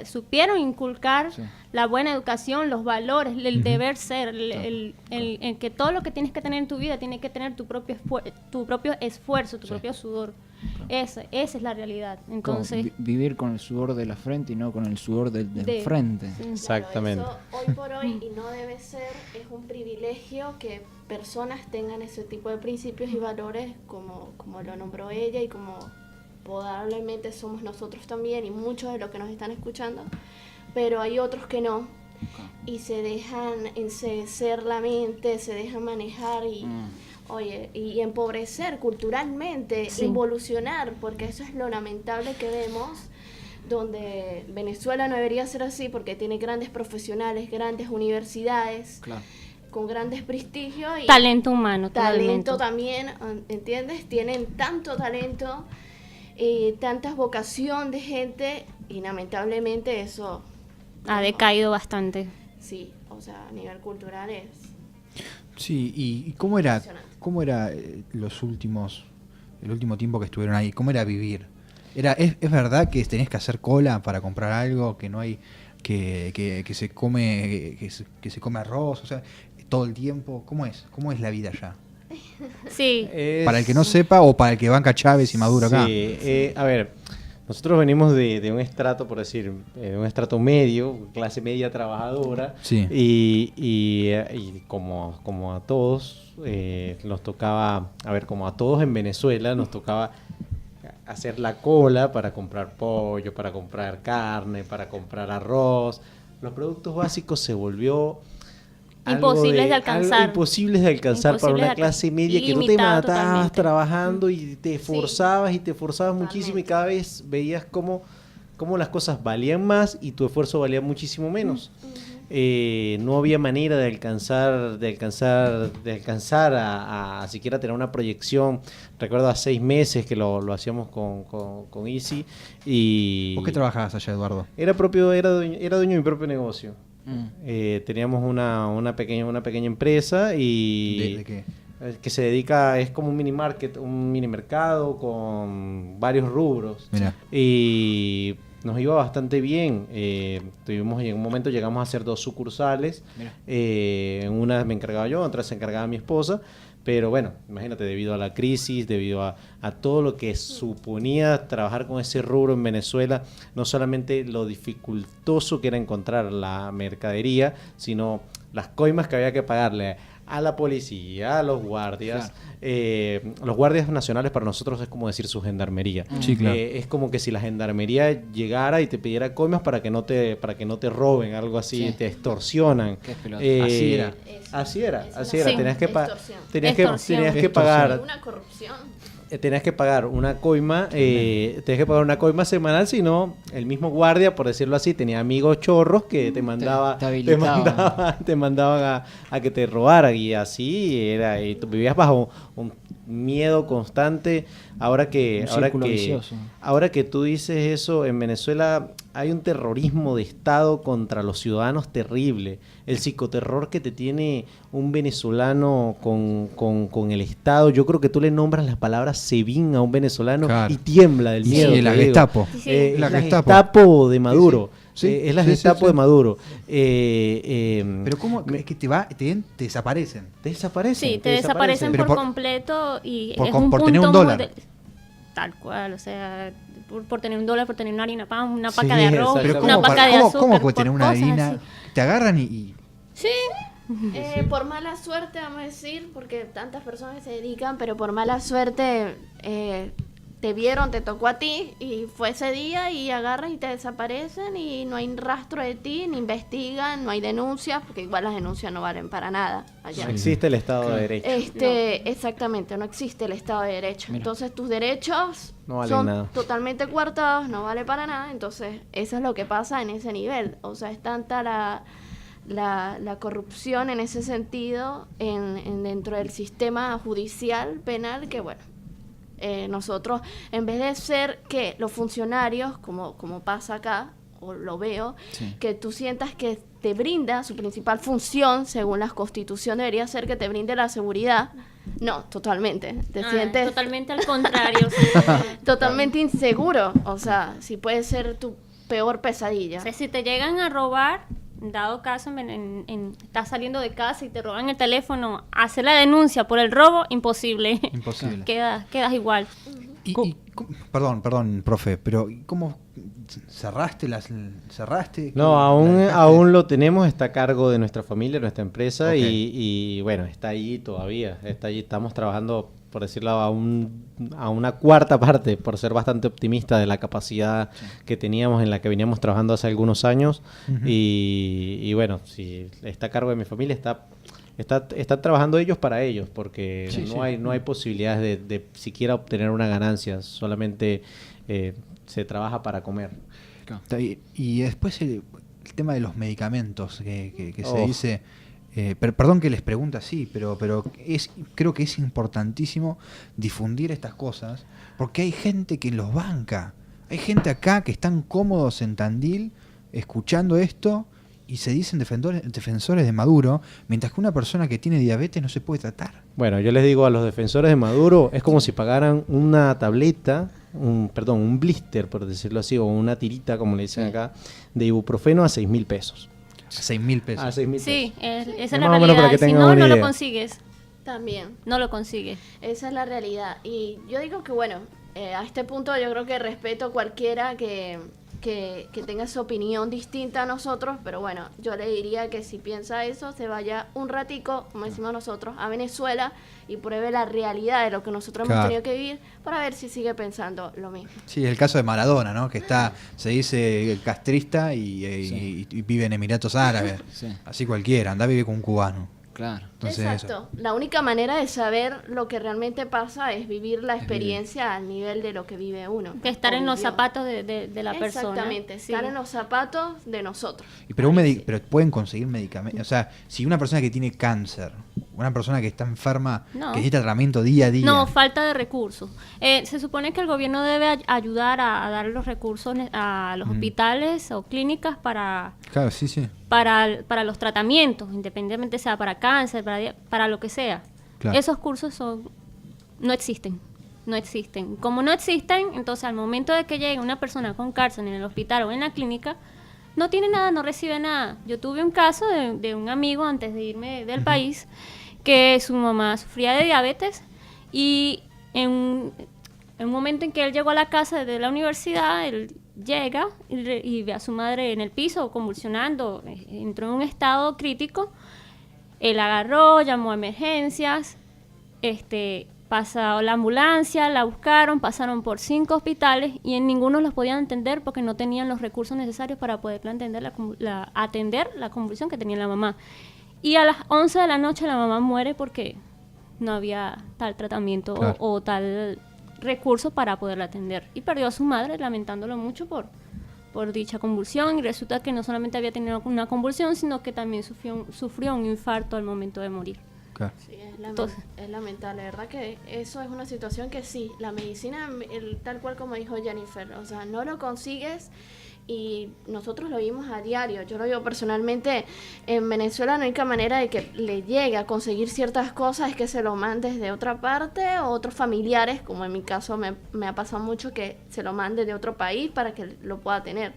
supieron inculcar la buena educación, los valores, el deber ser, el que todo lo que tienes que tener en tu vida tiene que tener tu propio esfuerzo, tu propio sudor. Esa es la realidad. Entonces, vivir con el sudor de la frente y no con el sudor del frente. Sí, exactamente. Claro, eso, hoy por hoy, y no debe ser, es un privilegio que personas tengan ese tipo de principios y valores como lo nombró ella y como probablemente somos nosotros también y muchos de los que nos están escuchando, pero hay otros que no, y se dejan encecer la mente, se dejan manejar y empobrecer culturalmente, involucionar, porque eso es lo lamentable que vemos, donde Venezuela no debería ser así porque tiene grandes profesionales, grandes universidades, con grandes prestigios y talento humano, talento también, ¿entiendes? Tienen tanto talento, tanta vocación de gente, y lamentablemente eso ha decaído bastante. Sí, o sea, a nivel cultural es... Sí, ¿y cómo era el último tiempo que estuvieron ahí? ¿Cómo era vivir ¿Es verdad que tenés que hacer cola para comprar algo, que no hay, que se come, que se come arroz, o sea, todo el tiempo? ¿Cómo es la vida allá? Sí. Para el que no sepa o para el que banca Chávez y Maduro acá. Sí, a ver, nosotros venimos de un estrato, por decir, un estrato medio, clase media trabajadora, Sí. y como a todos nos tocaba, a ver, como a todos en Venezuela nos tocaba hacer la cola para comprar pollo, para comprar carne, para comprar arroz. Los productos básicos se volvió imposibles de alcanzar. Imposibles de alcanzar para una clase media, que tú te matabas totalmente trabajando y te esforzabas muchísimo, y cada vez veías cómo las cosas valían más y tu esfuerzo valía muchísimo menos. No había manera de alcanzar a siquiera tener una proyección. Recuerdo a 6 meses que lo hacíamos con Easy. Y ¿Vos qué trabajabas allá, Eduardo? era dueño de mi propio negocio. Teníamos una pequeña empresa y ¿De qué? Que se dedica, es como un mini market, un mini mercado con varios rubros. Mirá. Y nos iba bastante bien. En un momento llegamos a hacer 2 sucursales. En una me encargaba yo, en otra se encargaba mi esposa. Pero bueno, imagínate, debido a la crisis, debido a todo lo que suponía trabajar con ese rubro en Venezuela, no solamente lo dificultoso que era encontrar la mercadería, sino las coimas que había que pagarle a la policía, a los guardias. Claro. Los guardias nacionales para nosotros es como decir su gendarmería. Sí, claro. Es como que si la gendarmería llegara y te pidiera coimas para que no te roben, algo así, te extorsionan. Así era. Tenías que pagar. Una corrupción. Tenías que pagar una coima, semanal, si no, el mismo guardia, por decirlo así, tenía amigos chorros que te mandaban a que te robaran, y así era, y tú vivías bajo un miedo constante. Ahora que tú dices eso, en Venezuela hay un terrorismo de Estado contra los ciudadanos terrible. El psicoterror que te tiene un venezolano con el Estado. Yo creo que tú le nombras las palabras SEBIN a un venezolano, claro, y tiembla del miedo. Sí, la Gestapo. La Gestapo de Maduro. Sí. Es la Gestapo de Maduro. Pero ¿cómo? Es que te desaparecen. Te desaparecen. Sí, te desaparecen por completo, y es por tener un dólar. Tal cual, o sea, por tener un dólar, por tener una harina, una paca de arroz, pero una paca de azúcar. ¿Cómo puede tener una harina? Así. Te agarran y... Sí. Por mala suerte, vamos a decir, porque tantas personas se dedican, pero por mala suerte te vieron, te tocó a ti y fue ese día, y agarran y te desaparecen y no hay rastro de ti, ni investigan, no hay denuncias, porque igual las denuncias no valen para nada allá. No existe el Estado de Derecho. Exactamente, no existe el Estado de Derecho. Mira. Entonces tus derechos no valen son nada, totalmente coartados, no vale para nada. Entonces eso es lo que pasa en ese nivel. O sea, es tanta la corrupción en ese sentido dentro del sistema judicial penal, que bueno, nosotros, en vez de ser que los funcionarios, como pasa acá, o lo veo, sí, que tú sientas que te brinda su principal función, según la Constitución, debería ser que te brinde la seguridad. No, totalmente. Te sientes totalmente al contrario. Totalmente inseguro. O sea, si puede ser tu peor pesadilla. O sea, si te llegan a robar, dado caso, estás saliendo de casa y te roban el teléfono, hacer la denuncia por el robo, imposible. Imposible. Quedas igual. Perdón, profe, pero ¿cómo cerraste? No, aún lo tenemos, está a cargo de nuestra familia, nuestra empresa, okay, y bueno, está ahí todavía, estamos trabajando, por decirlo, a una cuarta parte, por ser bastante optimista de la capacidad, sí, que teníamos, en la que veníamos trabajando hace algunos años. Uh-huh. Y bueno, si está a cargo de mi familia, están trabajando ellos para ellos, porque sí, no hay posibilidades de siquiera obtener una ganancia, solamente se trabaja para comer. Y después el tema de los medicamentos, que se dice... perdón que les pregunte así, pero creo que es importantísimo difundir estas cosas, porque hay gente que los banca. Hay gente acá que están cómodos en Tandil escuchando esto y se dicen defensores de Maduro, mientras que una persona que tiene diabetes no se puede tratar. Bueno, yo les digo a los defensores de Maduro, es como si pagaran una tableta un blister, por decirlo así, o una tirita, como le dicen acá, de ibuprofeno a 6.000 pesos. A 6.000 pesos. A 6.000 pesos. Sí, esa es la Más o menos para realidad. que Si tengan no, una no lo idea. consigues. También. No lo consigues. Esa es la realidad. Y yo digo que, bueno, a este punto yo creo que respeto a cualquiera que tenga su opinión distinta a nosotros, pero bueno, yo le diría que si piensa eso, se vaya un ratico, como decimos nosotros, a Venezuela y pruebe la realidad de lo que nosotros hemos tenido que vivir para ver si sigue pensando lo mismo. Sí, el caso de Maradona, ¿no? Que se dice castrista y vive en Emiratos Árabes. Sí. Así cualquiera, anda a vivir con un cubano. Claro. Entonces, Exacto. La única manera de saber lo que realmente pasa es vivir la experiencia al nivel de lo que vive uno. Que estar o en los vivió. zapatos de la persona. Exactamente, Sí. estar en los zapatos de nosotros. Pero, Ahí sí. pero pueden conseguir medicamentos. O sea, si una persona que tiene cáncer, una persona que está enferma, No. que necesita tratamiento día a día. No, falta de recursos. Se supone que el gobierno debe ayudar a dar los recursos a los hospitales o clínicas para Claro, sí, sí. para los tratamientos, independientemente sea para cáncer, para lo que sea. Claro. Esos cursos no existen. No existen. Como no existen, entonces al momento de que llegue una persona con cáncer en el hospital o en la clínica, no tiene nada, no recibe nada. Yo tuve un caso de un amigo antes de irme del país, que su mamá sufría de diabetes y en un momento en que él llegó a la casa desde la universidad, él llega y ve a su madre en el piso convulsionando, entró en un estado crítico. Él agarró, llamó a emergencias, pasó la ambulancia, la buscaron, pasaron por 5 hospitales y en ninguno los podían atender porque no tenían los recursos necesarios para poder atender la convulsión que tenía la mamá. Y a las 11 de la noche la mamá muere porque no había tal tratamiento Claro. o tal recurso para poderla atender. Y perdió a su madre, lamentándolo mucho por dicha convulsión. Y resulta que no solamente había tenido una convulsión, sino que también sufrió un infarto al momento de morir. Claro. Sí, Entonces- es lamentable, la verdad que eso es una situación que sí, la medicina, tal cual como dijo Jennifer, o sea, no lo consigues y nosotros lo vimos a diario. Yo lo vivo personalmente en Venezuela. La única manera de que le llegue a conseguir ciertas cosas es que se lo mandes de otra parte o otros familiares, como en mi caso me ha pasado mucho, que se lo mande de otro país para que lo pueda tener.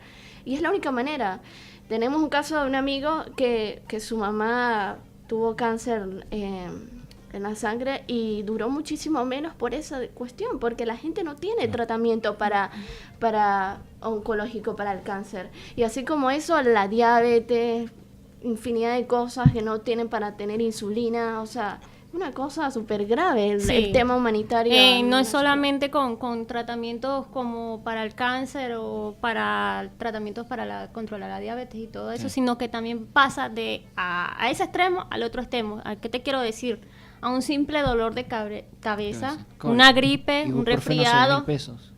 Y es la única manera. Tenemos un caso de un amigo que su mamá tuvo cáncer en la sangre y duró muchísimo menos por esa cuestión, porque la gente no tiene tratamiento para oncológico para el cáncer. Y así como eso, la diabetes, infinidad de cosas que no tienen para tener insulina, o sea, una cosa súper grave el Sí. tema humanitario. No es solamente con tratamientos como para el cáncer o para tratamientos para controlar la diabetes y todo eso, sino que también pasa a ese extremo al otro extremo. ¿A qué te quiero decir? A un simple dolor de cabeza, ¿Cómo? una gripe, un Ibuprofeno, resfriado. 6.000 pesos.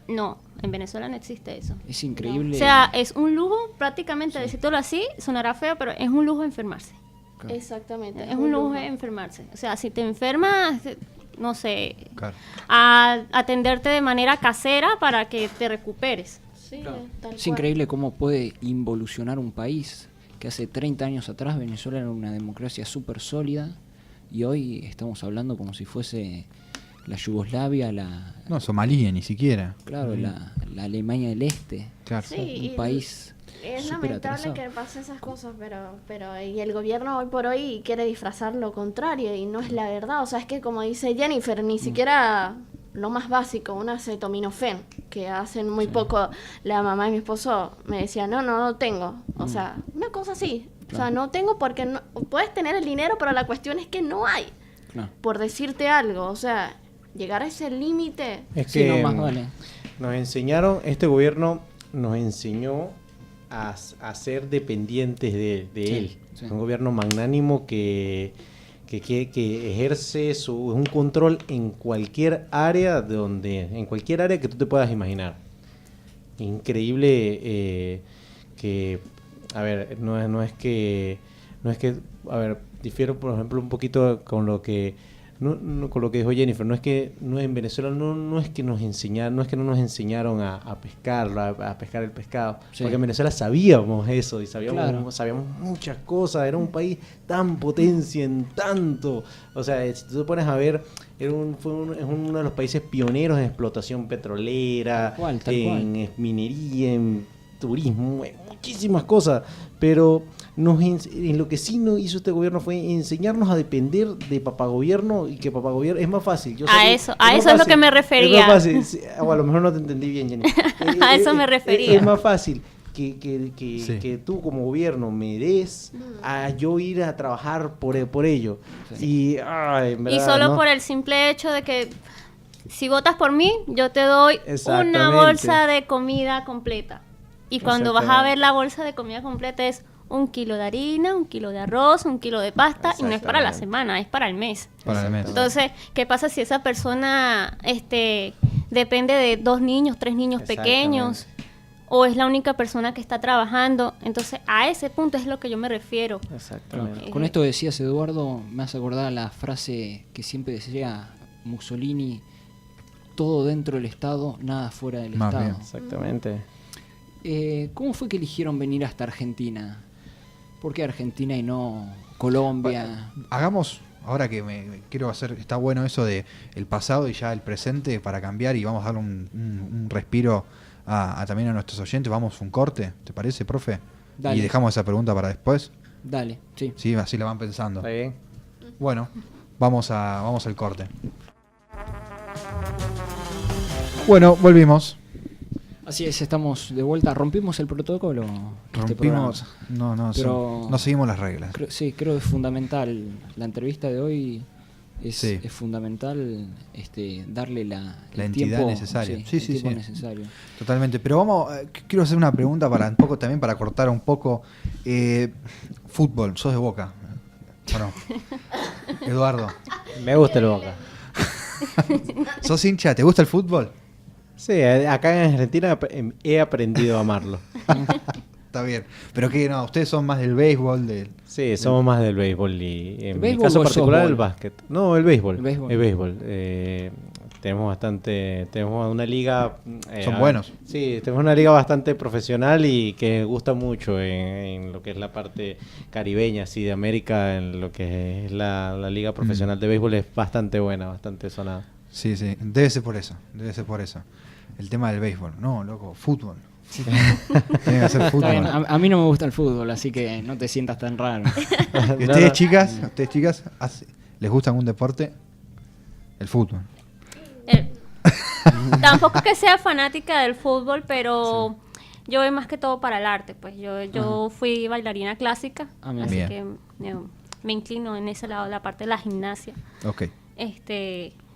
No, en Venezuela no existe eso. Es increíble. O sea, es un lujo prácticamente, decírtelo así, sonará feo, pero es un lujo enfermarse. Exactamente. Es un lujo enfermarse. O sea, si te enfermas, no sé, Claro. a atenderte de manera casera para que te recuperes. Sí, Claro. tal Es cual. increíble cómo puede involucionar un país que hace 30 años atrás Venezuela era una democracia súper sólida y hoy estamos hablando como si fuese la Yugoslavia, No, Somalia ni siquiera. claro, la Alemania del Este, Claro. Sí, un país es súper lamentable atrasado. que pasen esas cosas, pero y el gobierno hoy por hoy quiere disfrazar lo contrario y no es la verdad. O sea, es que como dice Jennifer, ni siquiera lo más básico, un acetaminofén, que hacen muy poco la mamá de mi esposo me decía, no tengo. O sea, una cosa así. O sea, no tengo porque no, puedes tener el dinero, pero la cuestión es que no hay. Claro. Por decirte algo, o sea, llegar a ese límite. Es Sí, que no, más vale. nos enseñaron, este gobierno nos enseñó a ser dependientes de él. sí. Un gobierno magnánimo que ejerce un control en cualquier área en cualquier área que tú te puedas imaginar. Increíble que, a ver, no es que, a ver, difiero por ejemplo un poquito con lo que no, con lo que dijo Jennifer, no es que no en Venezuela no es que nos enseñaron, no es que no nos enseñaron a pescarlo, a pescar el pescado, sí. Porque en Venezuela sabíamos eso y sabíamos muchas cosas, era un país tan potencia en tanto, o sea, si tú te pones a ver, es uno de los países pioneros en explotación petrolera, en minería, en turismo, en muchísimas cosas, pero en lo que sí no hizo este gobierno fue enseñarnos a depender de papá gobierno, y que papá gobierno es más fácil. Eso es lo que me refería. Es más fácil. Sí, a lo mejor no te entendí bien, Jenny. A eso me refería. Es más fácil que tú como gobierno me des a yo ir a trabajar por ello. Sí. Y solo por el simple hecho de que si votas por mí, yo te doy una bolsa de comida completa. Y cuando vas a ver la bolsa de comida completa es 1 kilo de harina, 1 kilo de arroz, 1 kilo de pasta, y no es para la semana, es para el mes. Entonces, ¿qué pasa si esa persona depende de 2 niños, 3 niños pequeños, o es la única persona que está trabajando? Entonces, a ese punto es lo que yo me refiero. Exactamente. Con esto que decías, Eduardo, me hace acordar la frase que siempre decía Mussolini: todo dentro del Estado, nada fuera del Estado. Bien. Exactamente. ¿Cómo fue que eligieron venir hasta Argentina? ¿Por qué Argentina y no Colombia? Bueno, hagamos, ahora que me quiero hacer, está bueno eso de el pasado y ya el presente para cambiar, y vamos a darle un respiro también a nuestros oyentes. Vamos un corte, ¿te parece, profe? Dale. Y dejamos esa pregunta para después. Dale, sí. Sí, así la van pensando. Está bien. Bueno, vamos al corte. Bueno, volvimos. Así es, estamos de vuelta. ¿Rompimos el protocolo? Rompimos, no seguimos las reglas. Creo que es fundamental. La entrevista de hoy es fundamental darle el entidad tiempo necesaria. Sí. Necesario. Totalmente. Pero quiero hacer una pregunta también para cortar un poco. Fútbol, sos de Boca. Bueno, Eduardo. Me gusta el Boca. ¿Sos hincha? ¿Te gusta el fútbol? Sí, acá en Argentina he aprendido a amarlo. Está bien. Pero que no, ustedes son más del béisbol. Sí, somos más del béisbol y en mi caso particular el básquet. No, el béisbol. El béisbol. Tenemos una liga... son buenos. Sí, tenemos una liga bastante profesional y que gusta mucho en lo que es la parte caribeña, así de América, en lo que es la liga profesional de béisbol es bastante buena, bastante sonada. Sí, debe ser por eso. El tema del béisbol. No, loco, fútbol. Tiene que ser fútbol. A mí no me gusta el fútbol, así que no te sientas tan raro. ¿Y ustedes, chicas, les gusta algún deporte? El fútbol. Tampoco que sea fanática del fútbol, pero yo voy más que todo para el arte. Pues yo fui bailarina clásica, así que me inclino en ese lado, la parte de la gimnasia. Okay.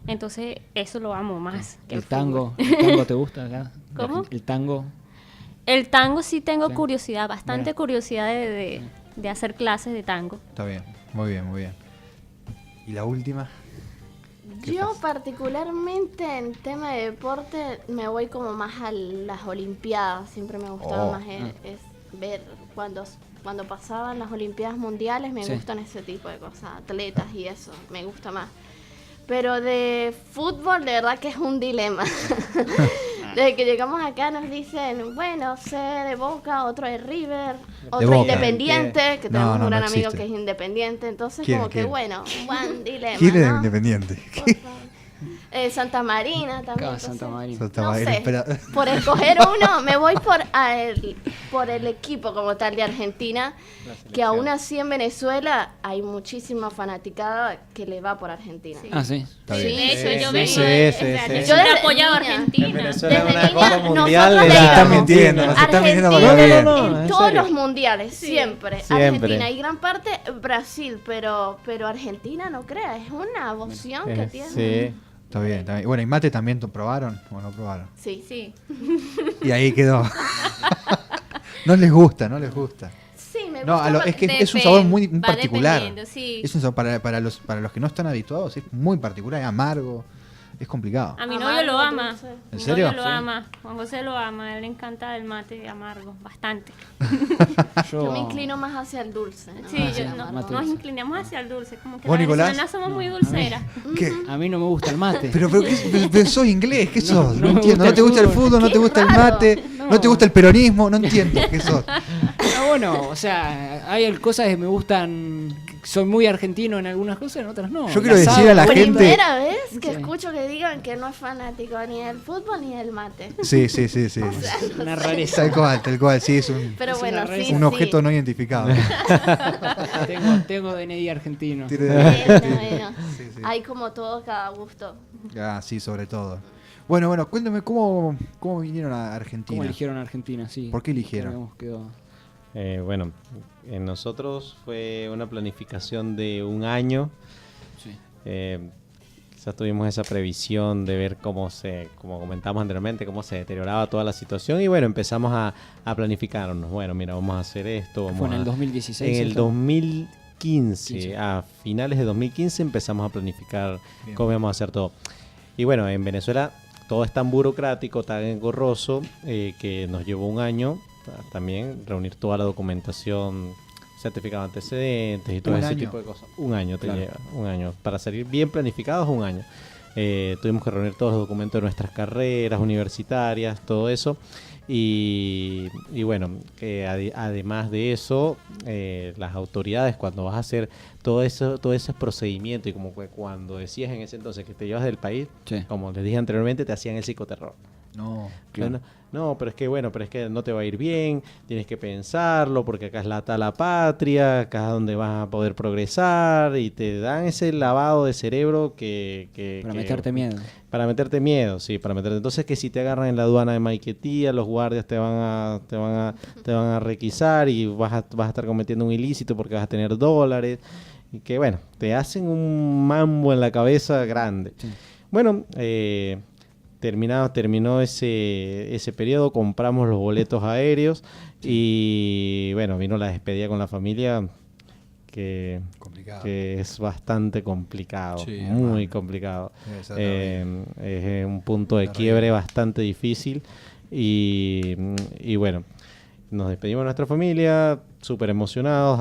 Entonces eso lo amo más que el tango. ¿El tango te gusta acá? ¿Cómo? El tango. El tango sí tengo curiosidad, bastante curiosidad de hacer clases de tango. Está bien, muy bien. ¿Y la última? Yo particularmente en tema de deporte me voy como más a las Olimpiadas. Siempre me gustaba más es ver cuando pasaban las Olimpiadas mundiales, me gustan ese tipo de cosas, atletas y eso, me gusta más. Pero de fútbol, de verdad que es un dilema. Desde que llegamos acá nos dicen, bueno, sé de Boca, otro de River, otro Independiente, que tenemos un gran amigo que es Independiente. Entonces, como que bueno, un buen dilema. ¿Quién es Independiente? Santa Marina también. Santa Marina. No sé, por escoger uno, me voy por el equipo como tal de Argentina, que aún así en Venezuela hay muchísima fanaticada que le va por Argentina. Sí. Ah, sí. Sí, de hecho, yo vengo yo he apoyado a Argentina. En Venezuela una Copa Mundial nos están mintiendo. En todos los mundiales, siempre. Argentina y gran parte Brasil, pero Argentina no crea, es una opción que tiene. Sí. Está bien. Bueno, ¿y mate también probaron o no probaron? Sí. Y ahí quedó. No les gusta. Sí, me gusta. Es que es un sabor muy particular. Sí. Es un sabor para los que no están habituados, es muy particular, es amargo. es complicado. A mi novio lo ama. ¿En serio? Mi novio lo ama. Juan José lo ama. A él le encanta el mate amargo, bastante. Yo me inclino más hacia el dulce. ¿no? Sí, nos inclinamos hacia el dulce. Como que ¿Vos, las Nicolás? venezolanas somos muy dulceras. ¿Qué? A mí no me gusta el mate. Pero sos inglés, ¿qué sos? No me entiendo. gusta No te gusta el fútbol, no te Qué gusta el raro. mate, no te gusta el peronismo, no entiendo qué sos. No, bueno, o sea, hay cosas que me gustan. Soy muy argentino en algunas cosas, en otras no. Yo quiero El decir a la asado, gente- Primera vez que Sí. escucho que digan que no es fanático ni del fútbol ni del mate. Sí. Una rareza. Tal cual, sí, es un, Pero Es bueno, una sí, rareza. sí. un objeto no identificado. Tengo DNI argentino. Bueno. Sí. Hay como todo, cada gusto. Ah, sí, sobre todo. Bueno, cuéntame cómo vinieron a Argentina. ¿Cómo eligieron a Argentina? Sí. ¿Por qué eligieron? Habíamos quedado- Bueno, en nosotros fue una planificación de un año. Sí. Quizás tuvimos esa previsión de ver como comentamos anteriormente, cómo se deterioraba toda la situación y bueno, empezamos a planificarnos. Bueno, mira, vamos a hacer esto. Fue en el 2016. En el ¿cierto? 2015, a finales de 2015 empezamos a planificar Bien. cómo íbamos a hacer todo. Y bueno, en Venezuela todo es tan burocrático, tan engorroso, que nos llevó un año también reunir toda la documentación, certificado de antecedentes y todo ¿Un ese año? tipo de cosas. Un año te Claro. lleva, un año. Para salir bien planificados, un año. Tuvimos que reunir todos los documentos de nuestras carreras universitarias, todo eso. Y bueno, además de eso, las autoridades, cuando vas a hacer todo ese procedimiento, y como que cuando decías en ese entonces que te llevas del país, Sí. como les dije anteriormente, te hacían el psicoterror. No. Claro. No, pero es que no te va a ir bien, tienes que pensarlo, porque acá es la patria, acá es donde vas a poder progresar, y te dan ese lavado de cerebro Para meterte miedo. Para meterte miedo, sí, para meterte. Entonces que si te agarran en la aduana de Maiquetía, los guardias te van a requisar y vas a estar cometiendo un ilícito porque vas a tener dólares. Y que bueno, te hacen un mambo en la cabeza grande. Sí. Bueno, terminó ese periodo, compramos los boletos aéreos y bueno, vino la despedida con la familia Complicado. que es bastante complicado, Sí, muy hermano. complicado. Debe ser terrible. Es un punto de Terrible. quiebre bastante difícil y bueno, nos despedimos de nuestra familia, súper emocionados,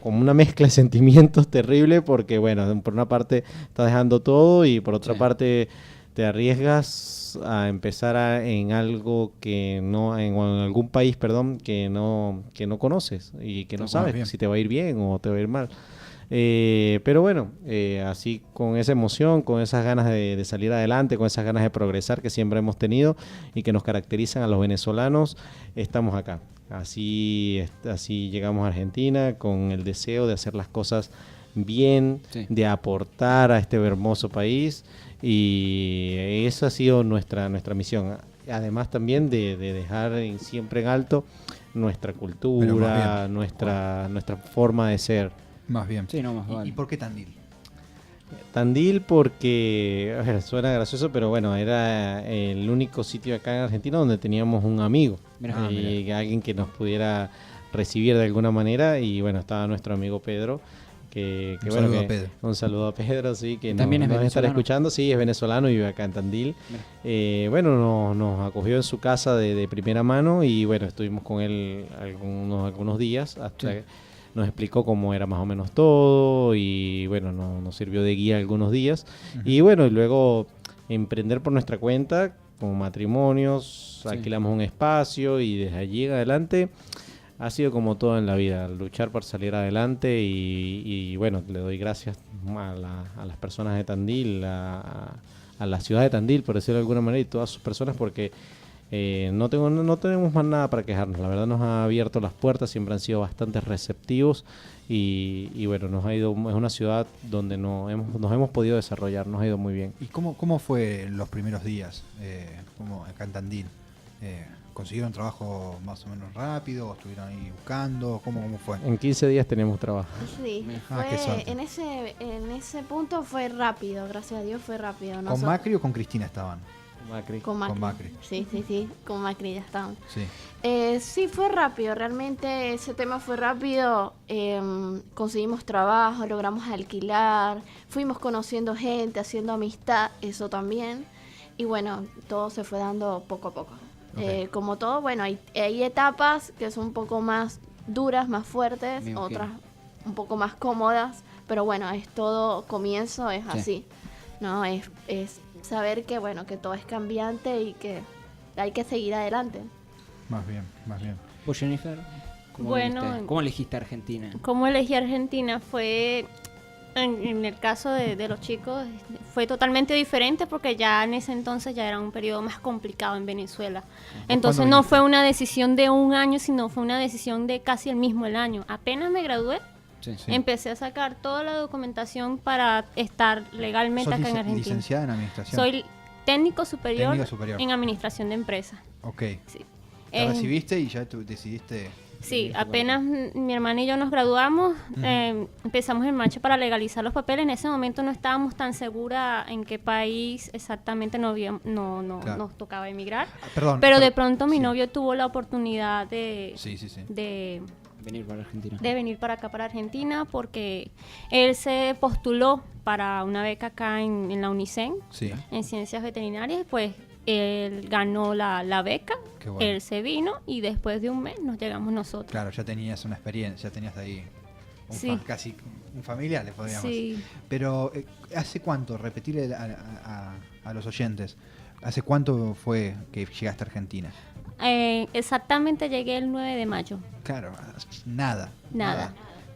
como una mezcla de sentimientos terrible porque bueno, por una parte estás dejando todo y por otra Sí. parte te arriesgas a empezar en algo que no, en algún país, perdón, que no conoces y que no Bueno, sabes bien. si te va a ir bien o te va a ir mal. Pero bueno, así con esa emoción, con esas ganas de salir adelante, con esas ganas de progresar que siempre hemos tenido y que nos caracterizan a los venezolanos, estamos acá. Así llegamos a Argentina con el deseo de hacer las cosas bien, Sí. de aportar a este hermoso país y esa ha sido nuestra misión. Además también de dejar siempre en alto nuestra Pero cultura, más bien. nuestra forma de ser. Más bien. Sí, no, más vale. ¿Y por qué Tandil? Tandil porque, a ver, suena gracioso, pero bueno, era el único sitio acá en Argentina donde teníamos un amigo Mirá. y alguien que nos pudiera recibir de alguna manera y bueno, estaba nuestro amigo Pedro. Que Un bueno, saludo que- a Pedro. Un saludo a Pedro, sí, que También es nos estará venezolano. escuchando, sí, es venezolano y vive acá en Tandil. Bueno, nos acogió en su casa de primera mano y bueno, estuvimos con él algunos días hasta Sí. que nos explicó cómo era más o menos todo y bueno, nos sirvió de guía algunos días. Y bueno, y luego emprender por nuestra cuenta, con matrimonios, Sí. alquilamos un espacio y desde allí en adelante ha sido como todo en la vida, luchar por salir adelante y bueno, le doy gracias a las personas de Tandil, a la ciudad de Tandil, por decirlo de alguna manera, y todas sus personas porque no tenemos más nada para quejarnos. La verdad nos ha abierto las puertas, siempre han sido bastante receptivos y bueno, es una ciudad donde nos hemos podido desarrollar, nos ha ido muy bien. ¿Y cómo fue los primeros días como acá en Tandil? ¿Consiguieron trabajo más o menos rápido? ¿O estuvieron ahí buscando? ¿Cómo fue? En 15 días tenemos trabajo. Sí, Ah, qué suerte. en ese punto fue rápido, gracias a Dios fue rápido. ¿Con Nosotros- Macri o con Cristina estaban? Macri. Con Macri. Sí, con Macri ya estamos. Sí. Sí, fue rápido, realmente ese tema fue rápido. Conseguimos trabajo, logramos alquilar, fuimos conociendo gente, haciendo amistad, eso también. Y bueno, todo se fue dando poco a poco. Okay. Como todo, bueno, hay etapas que son un poco más duras, más fuertes, otras un poco más cómodas, pero bueno, es todo comienzo, es así, ¿no? Es saber que, bueno, que todo es cambiante y que hay que seguir adelante. Más bien. ¿Vos, Jennifer? ¿Cómo elegiste Argentina? ¿Cómo elegí Argentina? Fue, en el caso de los chicos, fue totalmente diferente porque ya en ese entonces ya era un periodo más complicado en Venezuela. Entonces no fue una decisión de un año, sino fue una decisión de casi el año. Apenas me gradué, empecé a sacar toda la documentación para estar legalmente acá en Argentina. ¿Licenciada en administración? Soy técnico superior en administración de empresas. Ok. Sí. ¿Te recibiste y ya tú decidiste? Sí, apenas mi hermana y yo nos graduamos, empezamos el marcha para legalizar los papeles. En ese momento no estábamos tan seguras en qué país exactamente nos tocaba emigrar. Pero de pronto mi novio tuvo la oportunidad de venir para Argentina. De venir para acá, para Argentina, porque él se postuló para una beca acá en la UNICEN, en Ciencias Veterinarias, pues él ganó la beca, bueno. Él se vino y después de un mes nos llegamos nosotros. Claro, ya tenías una experiencia, ya tenías ahí casi un familiar, le podríamos decir. Pero, ¿hace cuánto, repetirle a los oyentes, hace cuánto fue que llegaste a Argentina? Exactamente llegué el 9 de mayo. Claro, nada.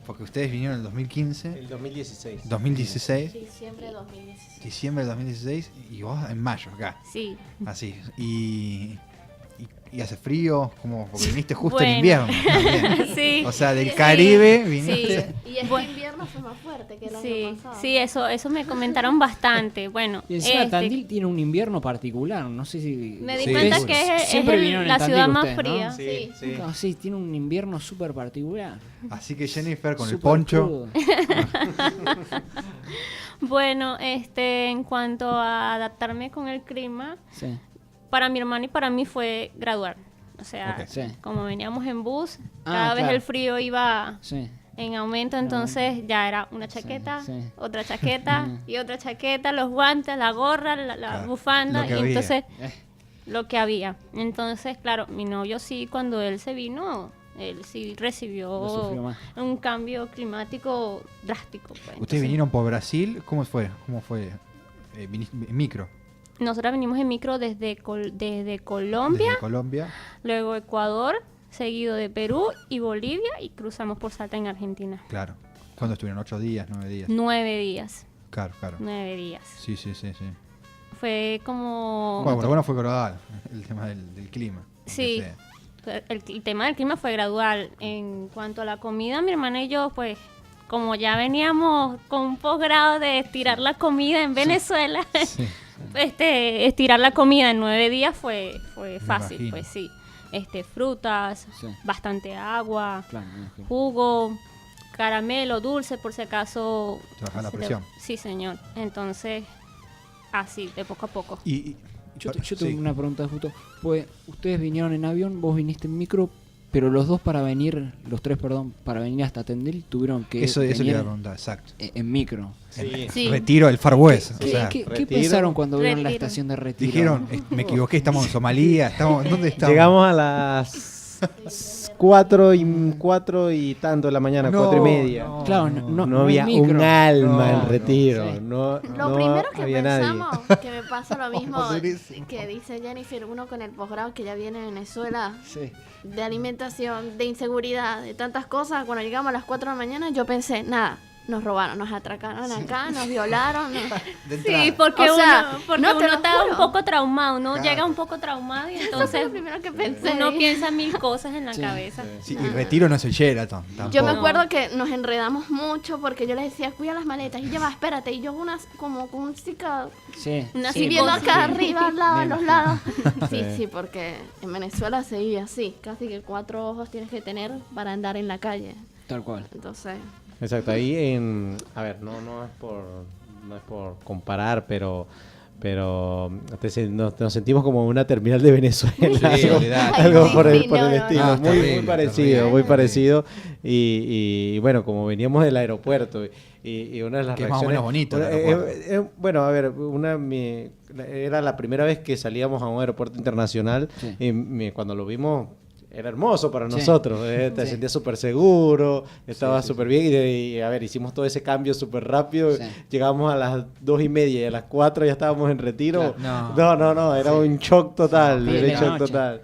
Porque ustedes vinieron en el 2015. El 2016. 2016. Diciembre de 2016. Diciembre de 2016 y vos en mayo acá. Sí. Así. Y hace frío, como porque viniste justo en invierno. Sí. O sea, del Caribe viniste. Sí. Y este invierno fue más fuerte que el año pasado. Sí, eso me comentaron bastante. Bueno, y encima Tandil tiene un invierno particular, no sé si... Me di cuenta que es la ciudad más fría. ¿No? Sí. No, sí, tiene un invierno súper particular. Así que Jennifer con el poncho. Bueno, en cuanto a adaptarme con el clima, para mi hermano y para mí fue graduar. O sea, como veníamos en bus, cada vez el frío iba en aumento, entonces ya era una chaqueta, otra chaqueta y otra chaqueta, los guantes, la gorra, la bufanda, y entonces lo que había. Entonces, claro, mi novio sí, cuando él se vino, él sí recibió un cambio climático drástico. Pues. ¿Ustedes vinieron por Brasil? ¿Cómo fue? ¿Micro? Nosotros venimos en micro desde Colombia, luego Ecuador, seguido de Perú y Bolivia, y cruzamos por Salta en Argentina. Claro. ¿Cuándo estuvieron? ¿8 días? ¿9 días? 9 días. Claro. 9 días. Sí. Fue como... Bueno, fue gradual el tema del clima. Sí, el tema del clima fue gradual. En cuanto a la comida, mi hermana y yo, pues, como ya veníamos con un posgrado de estirar la comida en Venezuela... estirar la comida en 9 días fue fácil, pues sí. Frutas, bastante agua, jugo, caramelo, dulce, por si acaso. ¿Trabajar la presión? Sí, señor. Entonces, así, de poco a poco. Yo tengo una pregunta justo. Pues, ustedes vinieron en avión, vos viniste en micro, pero los tres, para venir hasta Tandil tuvieron que Eso te iba a preguntar, exacto. En micro. Sí. Retiro, el Far West. ¿Qué pensaron cuando vieron la estación de Retiro? Dijeron, me equivoqué, estamos en Somalia, ¿dónde estamos? Llegamos a las 4 y tanto de la mañana, 4:30. Claro, no había un alma en Retiro. Lo primero que pensamos, que me pasa lo mismo que dice Jennifer, uno con el posgrado que ya viene de Venezuela, de alimentación, de inseguridad, de tantas cosas. Cuando llegamos a las 4 de la mañana, yo pensé, nada, nos robaron, nos atracaron acá, nos violaron. Sí, porque uno está un poco traumado, uno llega un poco traumado y entonces eso fue lo primero que pensé. Uno piensa 1000 cosas en la cabeza. Sí, y Retiro no es el Sheraton. Tampoco. Yo me acuerdo que nos enredamos mucho porque yo les decía, cuida las maletas, y ya va, espérate, y yo como con un psicado, viendo acá arriba, al lado, a los lados. Sí, porque en Venezuela se vive así, casi que 4 ojos tienes que tener para andar en la calle. Tal cual. Entonces... Exacto, ahí a ver, no es por comparar, pero pero nos sentimos como una terminal de Venezuela, Sí, algo por el no, estilo, no. muy Terrible, parecido, terrible. muy parecido. Y bueno, como veníamos del aeropuerto y una de las Que es más o reacciones, menos bonito el aeropuerto. bueno, a ver, era la primera vez que salíamos a un aeropuerto internacional y cuando lo vimos era hermoso para nosotros, te sentías súper seguro, estaba súper bien y a ver, hicimos todo ese cambio súper rápido, llegamos a las 2:30 y a las 4 ya estábamos en retiro. Claro. No, era un shock total, Sí, era un la shock noche. total.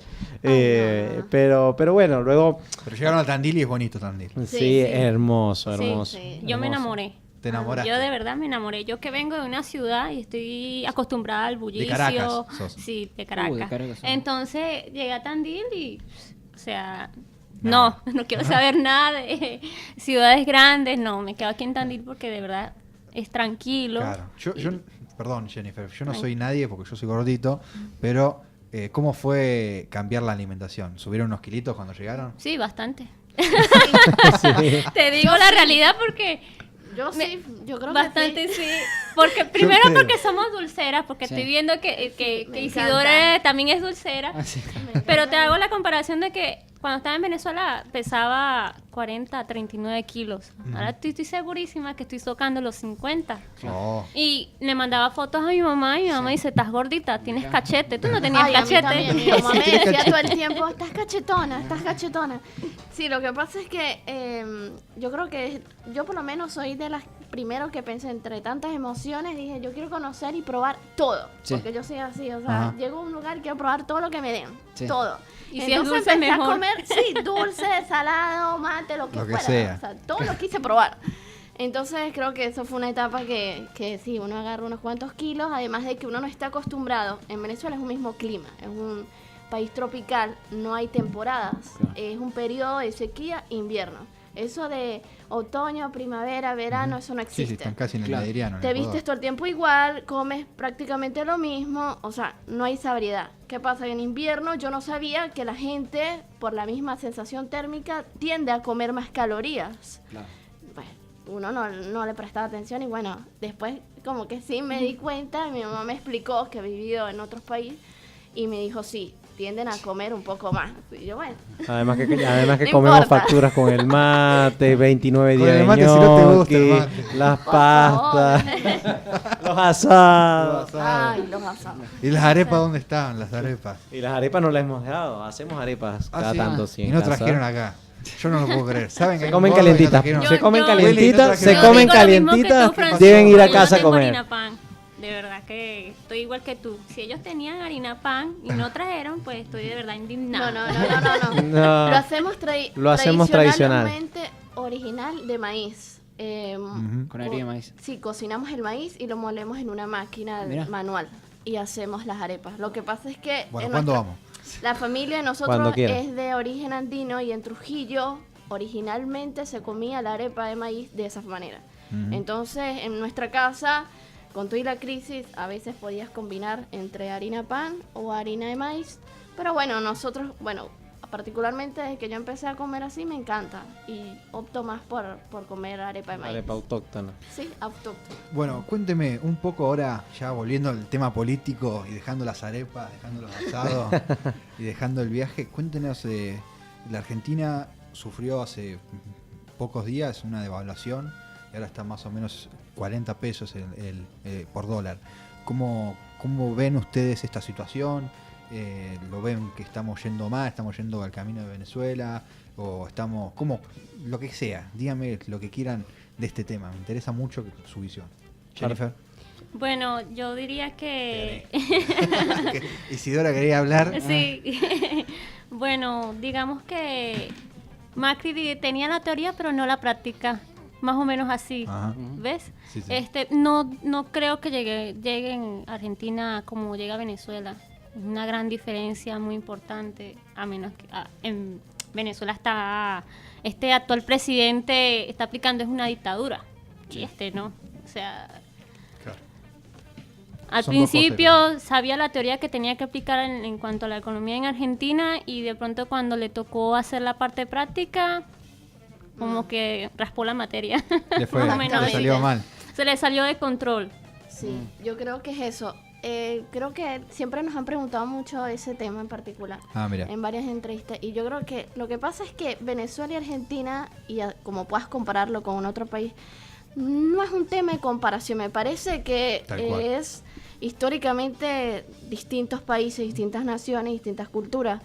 Pero bueno, luego Pero llegaron a Tandil y es bonito Tandil. sí, es hermoso, Sí, hermoso. sí. Yo me hermoso. enamoré. Te enamoraste. Yo de verdad me enamoré. Yo que vengo de una ciudad y estoy acostumbrada al bullicio. Caracas sos. Sí, de Caracas. De Caracas, sí. Entonces llegué a Tandil y, o sea, no quiero saber nada de ciudades grandes. No, me quedo aquí en Tandil porque de verdad es tranquilo. Claro. Perdón, Jennifer, yo no soy nadie porque yo soy gordito, pero ¿cómo fue cambiar la alimentación? ¿Subieron unos kilitos cuando llegaron? Sí, bastante. Sí. Te digo la realidad porque Yo sí, yo creo bastante que sí. sí. Porque primero creo. porque somos dulceras, porque Sí. estoy viendo que Me Isidora encanta. también es dulcera. Ah, sí. Pero te hago la comparación de que cuando estaba en Venezuela pesaba 40, 39 kilos. Ahora estoy segurísima que estoy tocando los 50. Oh. Y le mandaba fotos a mi mamá y mi mamá dice, estás gordita, tienes cachete. Tú no tenías Ay, a mí cachete. también, mi mamá me decía todo el tiempo, estás cachetona, estás cachetona. Sí, lo que pasa es que yo creo que yo por lo menos soy de las primeros que pensé entre tantas emociones, dije, yo quiero conocer y probar todo. Sí. Porque yo soy así, o sea, Ajá. llego a un lugar y quiero probar todo lo que me den, Sí. todo. Y si es Entonces dulce, empecé mejor. a comer, sí, dulce, salado, mate, lo que Lo que fuera. sea. O sea, todo lo quise probar. Entonces creo que eso fue una etapa que sí, uno agarra unos cuantos kilos, además de que uno no está acostumbrado. En Venezuela es un mismo clima, es un país tropical, no hay temporadas, Claro. es un periodo de sequía, invierno. Eso de otoño, primavera, verano, eso no Sí, existe. están casi en el Claro. Adriano. en Te Ecuador. vistes todo el tiempo igual, comes prácticamente lo mismo, o sea, no hay sabriedad. ¿Qué pasa? En invierno yo no sabía que la gente, por la misma sensación térmica, tiende a comer más calorías. Claro. Bueno, uno no le prestaba atención y bueno, después como que sí me di cuenta, mi mamá me explicó que he vivido en otros países y me dijo, sí, tienden a comer un poco más. Y yo, bueno. Además que No comemos importa. facturas con el mate, 29 Con días el de mate, si no te gusta el ñoqui, mate. las Por pastas, favor. los asados. Ay, los asados. ¿Y las arepas dónde estaban? Las arepas. Y las arepas no las hemos dejado, hacemos arepas cada ¿sí? tanto, sí, Y en no casa. trajeron acá. Yo no lo puedo creer. ¿Saben que Se hay comen un gordo y no calentitas, trajeron? se comen Yo- calentitas, se Yo comen digo lo mismo que calentitas, tú, Francisco, deben ir a yo no casa a tengo comer. harina pan. De verdad que estoy igual que tú. Si ellos tenían harina pan y no trajeron, pues estoy de verdad indignada. No. No. Lo hacemos, Lo hacemos tradicional. tradicionalmente original de maíz. Ujú. Con harina de maíz. Sí, cocinamos el maíz y lo molemos en una máquina Mira. manual y hacemos las arepas. Lo que pasa es que Bueno, en ¿cuándo nuestra- vamos? la familia de Cuando nosotros quiera. es de origen andino y en Trujillo originalmente se comía la arepa de maíz de esa manera. Ujú. Entonces, en nuestra casa, con toda la crisis, a veces podías combinar entre harina pan o harina de maíz. Pero bueno, nosotros, bueno, particularmente desde que yo empecé a comer así, me encanta. Y opto más por comer arepa de maíz. Arepa autóctona. Sí, autóctono. Bueno, cuénteme un poco ahora, ya volviendo al tema político y dejando las arepas, dejando los asados y dejando el viaje, cuéntenos, la Argentina sufrió hace pocos días una devaluación y ahora está más o menos 40 pesos por dólar. ¿Cómo ven ustedes esta situación? ¿Lo ven que estamos yendo mal, estamos yendo al camino de Venezuela? ¿O estamos, lo que sea? Díganme lo que quieran de este tema, me interesa mucho su visión. Jennifer. Bueno, yo diría que... Isidora quería hablar. Sí. Bueno, digamos que Macri tenía la teoría pero no la práctica. Más o menos así. Ajá. ¿Ves? Sí, sí. No creo que lleguen a Argentina como llega a Venezuela. Es una gran diferencia muy importante, a menos que en Venezuela este actual presidente está aplicando es una dictadura y no. O sea, Claro. al Son dos principio cosas sabía la teoría que tenía que aplicar en cuanto a la economía en Argentina y de pronto cuando le tocó hacer la parte práctica, como que raspó la materia. Le fue, Más o menos le así. salió mal. Se le salió de control. Sí, yo creo que es eso. creo que siempre nos han preguntado mucho ese tema en particular. Mira. En varias entrevistas. Y yo creo que lo que pasa es que Venezuela y Argentina, y como puedas compararlo con otro país, no es un tema de comparación. Me parece que es históricamente distintos países, distintas naciones, distintas culturas.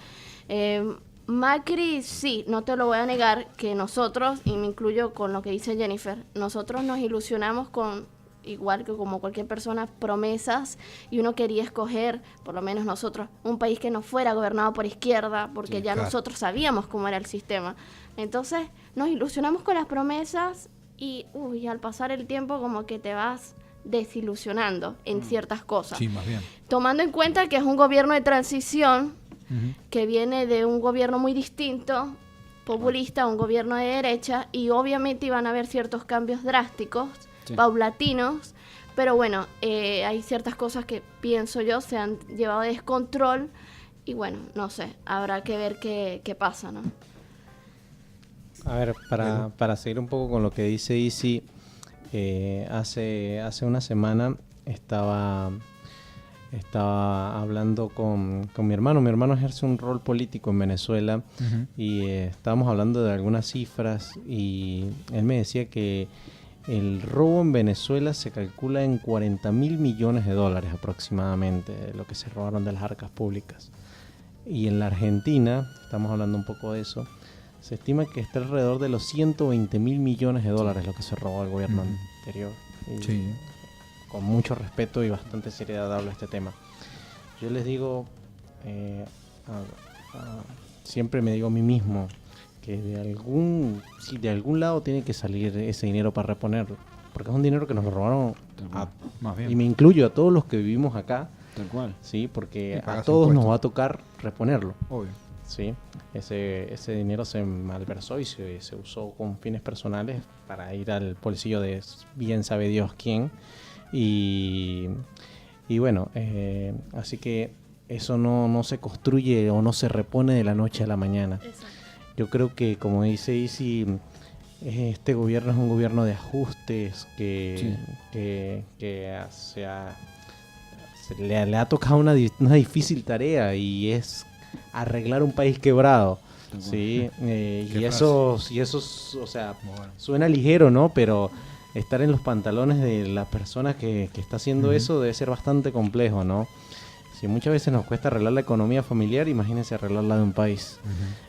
Macri, sí, no te lo voy a negar, que nosotros, y me incluyo con lo que dice Jennifer, nosotros nos ilusionamos con, igual que como cualquier persona, promesas, y uno quería escoger, por lo menos nosotros, un país que no fuera gobernado por izquierda, porque nosotros sabíamos cómo era el sistema. Entonces nos ilusionamos con las promesas y al pasar el tiempo como que te vas desilusionando en ciertas cosas. Sí, más bien. Tomando en cuenta que es un gobierno de transición, que viene de un gobierno muy distinto, populista, un gobierno de derecha, y obviamente iban a haber ciertos cambios drásticos, paulatinos, pero bueno, hay ciertas cosas que pienso yo se han llevado de descontrol, y bueno, no sé, habrá que ver qué pasa, ¿no? A ver, para seguir un poco con lo que dice Isi, hace una semana estaba hablando con mi hermano. Mi hermano ejerce un rol político en Venezuela y estábamos hablando de algunas cifras y él me decía que el robo en Venezuela se calcula en 40.000 millones de dólares aproximadamente, lo que se robaron de las arcas públicas. Y en la Argentina, estamos hablando un poco de eso, se estima que está alrededor de los 120.000 millones de dólares lo que se robó el gobierno anterior. Y con mucho respeto y bastante seriedad hablo de este tema. Yo les digo, siempre me digo a mí mismo que de algún lado tiene que salir ese dinero para reponerlo, porque es un dinero que nos lo robaron y me incluyo a todos los que vivimos acá, tal cual, sí, porque a todos nos va a tocar reponerlo. Obvio. Sí, ese dinero se malversó y se usó con fines personales para ir al bolsillo de bien sabe Dios quién. Y bueno, así que eso no se construye o no se repone de la noche a la mañana. Exacto. Yo creo que, como dice Isi, este gobierno es un gobierno de ajustes que le ha tocado una difícil tarea, y es arreglar un país quebrado. Sí, y eso, o sea, suena ligero, ¿no? Pero estar en los pantalones de la persona que está haciendo eso debe ser bastante complejo, ¿no? Si muchas veces nos cuesta arreglar la economía familiar, imagínense arreglarla de un país.